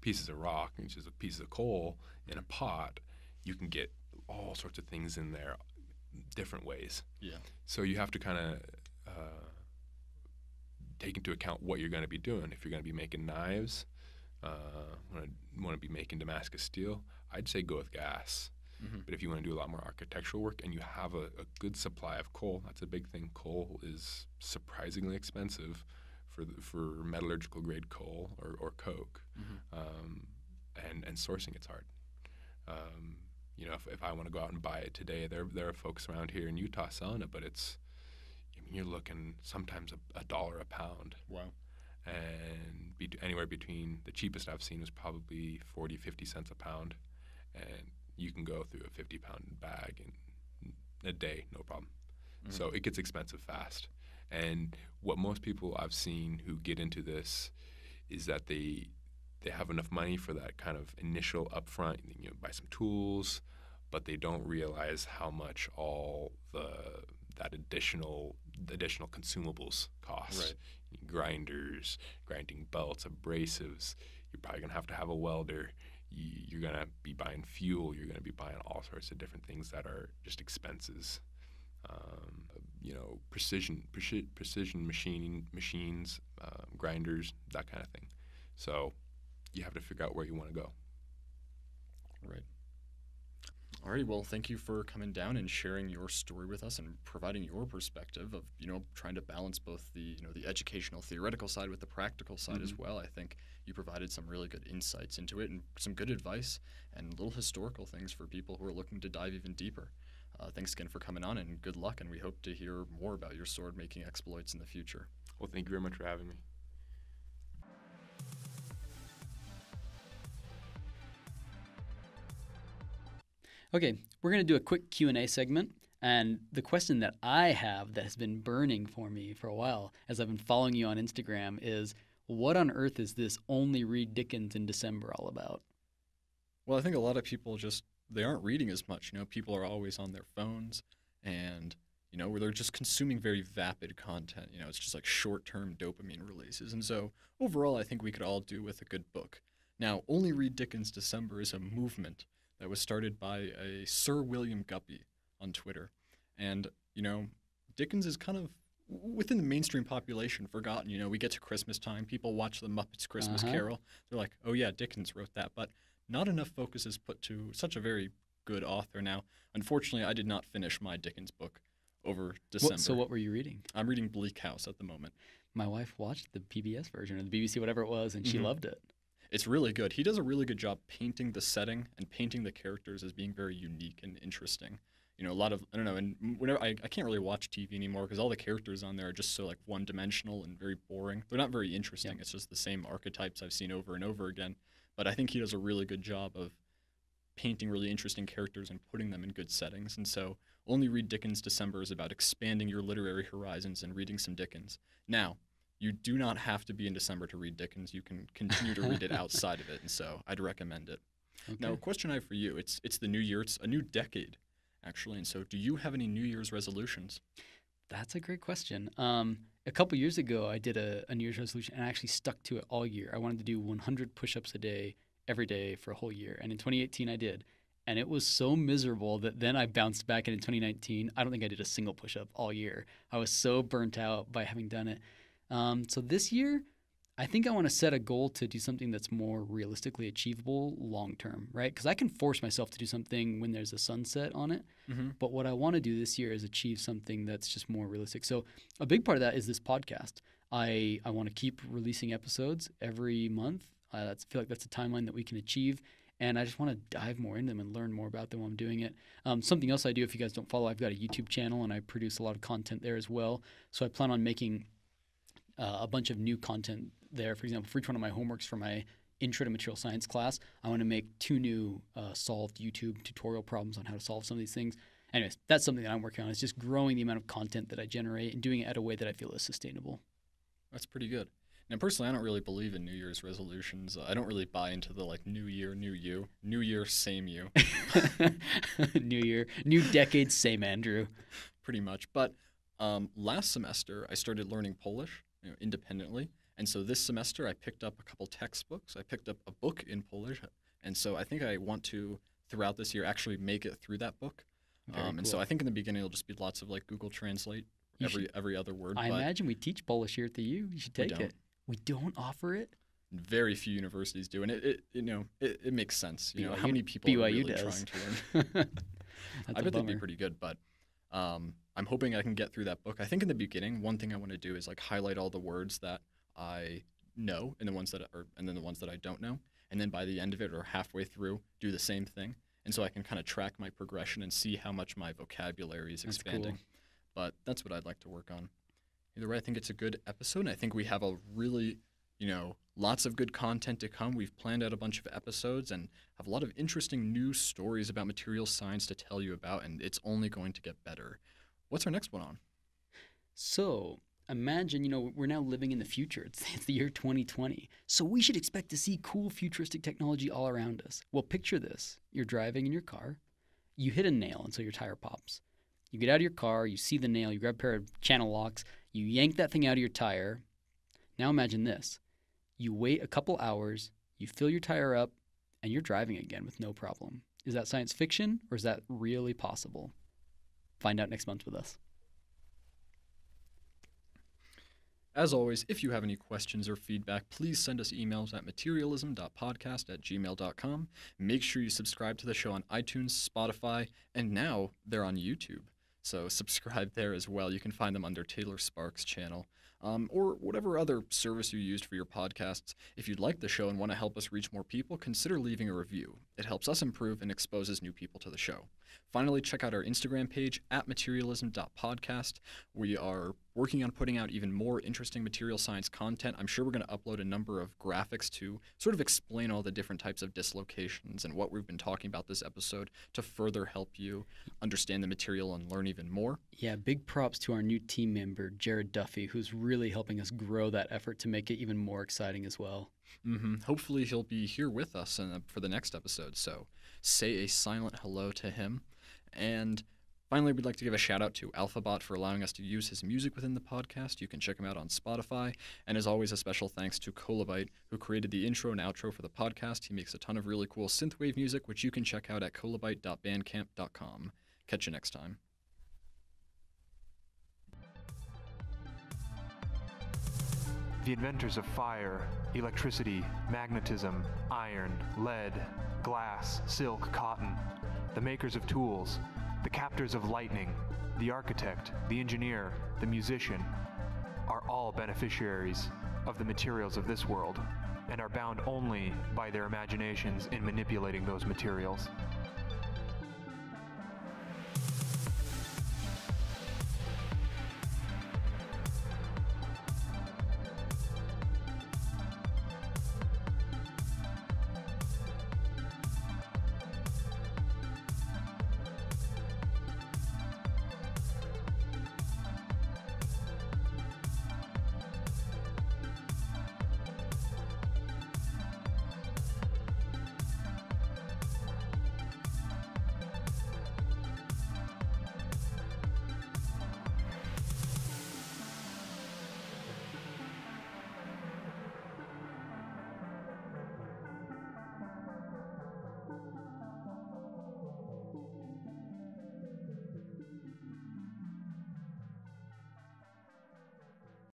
S4: pieces of rock, and it's just a piece of coal in a pot, you can get all sorts of things in there, different ways.
S2: Yeah.
S4: So you have to kind of take into account what you're going to be doing. If you're going to be making knives, want to be making Damascus steel, I'd say go with gas. But if you want to do a lot more architectural work and you have a good supply of coal, that's a big thing. Coal is surprisingly expensive for metallurgical grade coal or coke, and sourcing it's hard. If I want to go out and buy it today, there are folks around here in Utah selling it, but you're looking sometimes $1 a pound.
S2: Wow.
S4: And anywhere between, the cheapest I've seen was probably 50 cents a pound, and you can go through a 50-pound bag in a day, no problem. So it gets expensive fast. And what most people I've seen who get into this is that they have enough money for that kind of initial upfront, buy some tools, but they don't realize how much all that additional consumables cost.
S2: Right.
S4: Grinders, grinding belts, abrasives. You're probably going to have a welder. You're going to be buying fuel. You're going to be buying all sorts of different things that are just expenses. Precision machining machines, grinders, that kind of thing. So you have to figure out where you want to go.
S2: Right. All right. Well, thank you for coming down and sharing your story with us and providing your perspective of, trying to balance both the educational theoretical side with the practical side as well. I think you provided some really good insights into it and some good advice and little historical things for people who are looking to dive even deeper. Thanks again for coming on, and good luck, and we hope to hear more about your sword-making exploits in the future.
S4: Well, thank you very much for having me.
S3: Okay, we're going to do a quick Q&A segment, and the question that I have that has been burning for me for a while as I've been following you on Instagram is, what on earth is this only read Dickens in December all about?
S2: Well, I think a lot of people they aren't reading as much. People are always on their phones, and where they're just consuming very vapid content. It's just like short-term dopamine releases. And so overall, I think we could all do with a good book. Now, Only Read Dickens December is a movement that was started by a Sir William Guppy on Twitter. And, Dickens is kind of within the mainstream population forgotten. We get to Christmas time, people watch the Muppets Christmas Carol. They're like, oh yeah, Dickens wrote that. But not enough focus is put to such a very good author. Now, unfortunately, I did not finish my Dickens book over December.
S3: So what were you reading?
S2: I'm reading Bleak House at the moment.
S3: My wife watched the PBS version, or the BBC, whatever it was, and she loved it.
S2: It's really good. He does a really good job painting the setting and painting the characters as being very unique and interesting. A lot of, I don't know, and whenever I can't really watch TV anymore because all the characters on there are just so like one-dimensional and very boring. They're not very interesting. It's just the same archetypes I've seen over and over again. But I think he does a really good job of painting really interesting characters and putting them in good settings. And so Only Read Dickens December is about expanding your literary horizons and reading some Dickens. Now, you do not have to be in December to read Dickens. You can continue to read it outside of it, and so I'd recommend it. Okay. Now, a question I have for you. It's the new year. It's a new decade, actually. And so do you have any New Year's resolutions?
S3: That's a great question. A couple years ago, I did a New Year's resolution, and I actually stuck to it all year. I wanted to do 100 push-ups a day, every day for a whole year. And in 2018, I did. And it was so miserable that then I bounced back, and in 2019, I don't think I did a single push-up all year. I was so burnt out by having done it. So this year, I think I want to set a goal to do something that's more realistically achievable long term, right? Because I can force myself to do something when there's a sunset on it. But what I want to do this year is achieve something that's just more realistic. So a big part of that is this podcast. I want to keep releasing episodes every month. I feel like that's a timeline that we can achieve. And I just want to dive more into them and learn more about them while I'm doing it. Something else I do, if you guys don't follow, I've got a YouTube channel and I produce a lot of content there as well. So I plan on making a bunch of new content there. For example, for each one of my homeworks for my Intro to Material Science class, I want to make 2 new solved YouTube tutorial problems on how to solve some of these things. Anyways, that's something that I'm working on. It's just growing the amount of content that I generate and doing it at a way that I feel is sustainable.
S2: That's pretty good. Now, personally, I don't really believe in New Year's resolutions. I don't really buy into the like New Year, New You. New Year, same you.
S3: New year, new decade, same Andrew.
S2: Pretty much. But last semester, I started learning Polish independently. And so this semester, I picked up a couple textbooks. I picked up a book in Polish. And so I think I want to, throughout this year, actually make it through that book.
S3: Cool.
S2: And so I think in the beginning, it'll just be lots of like Google Translate every other word.
S3: I imagine we teach Polish here at the U. You should take it. We don't offer it?
S2: Very few universities do, and it makes sense. You know, how many people
S3: BYU
S2: are really
S3: does.
S2: trying to learn? I bet they'd be pretty good, but I'm hoping I can get through that book. I think in the beginning, one thing I want to do is like highlight all the words that I know and the ones that and then the ones that I don't know, and then by the end of it or halfway through, do the same thing, and so I can kind of track my progression and see how much my vocabulary is expanding.
S3: Cool.
S2: But that's what I'd like to work on. Either way, I think it's a good episode, and I think we have a really, lots of good content to come. We've planned out a bunch of episodes and have a lot of interesting new stories about material science to tell you about, and it's only going to get better. What's our next one on?
S3: So imagine, we're now living in the future. It's the year 2020. So we should expect to see cool futuristic technology all around us. Well, picture this. You're driving in your car. You hit a nail until your tire pops. You get out of your car, you see the nail, you grab a pair of channel locks, you yank that thing out of your tire. Now imagine this. You wait a couple hours, you fill your tire up, and you're driving again with no problem. Is that science fiction, or is that really possible? Find out next month with us.
S2: As always, if you have any questions or feedback, please send us emails at materialism.podcast@gmail.com. Make sure you subscribe to the show on iTunes, Spotify, and now they're on YouTube. So subscribe there as well. You can find them under Taylor Sparks' channel. Or whatever other service you used for your podcasts. If you'd like the show and want to help us reach more people, consider leaving a review. It helps us improve and exposes new people to the show. Finally, check out our Instagram page at materialism.podcast. We are working on putting out even more interesting material science content. I'm sure we're going to upload a number of graphics to sort of explain all the different types of dislocations and what we've been talking about this episode to further help you understand the material and learn even more.
S3: Yeah, big props to our new team member, Jared Duffy, who's really helping us grow that effort to make it even more exciting as well.
S2: Hopefully he'll be here with us for the next episode, so say a silent hello to him. And finally, we'd like to give a shout out to Alphabot for allowing us to use his music within the podcast. You can check him out on Spotify. And as always, a special thanks to Kolobite, who created the intro and outro for the podcast. He makes a ton of really cool synthwave music, which you can check out at kolobite.bandcamp.com. Catch you next time.
S1: The inventors of fire, electricity, magnetism, iron, lead, glass, silk, cotton, the makers of tools, the captors of lightning, the architect, the engineer, the musician, are all beneficiaries of the materials of this world, and are bound only by their imaginations in manipulating those materials.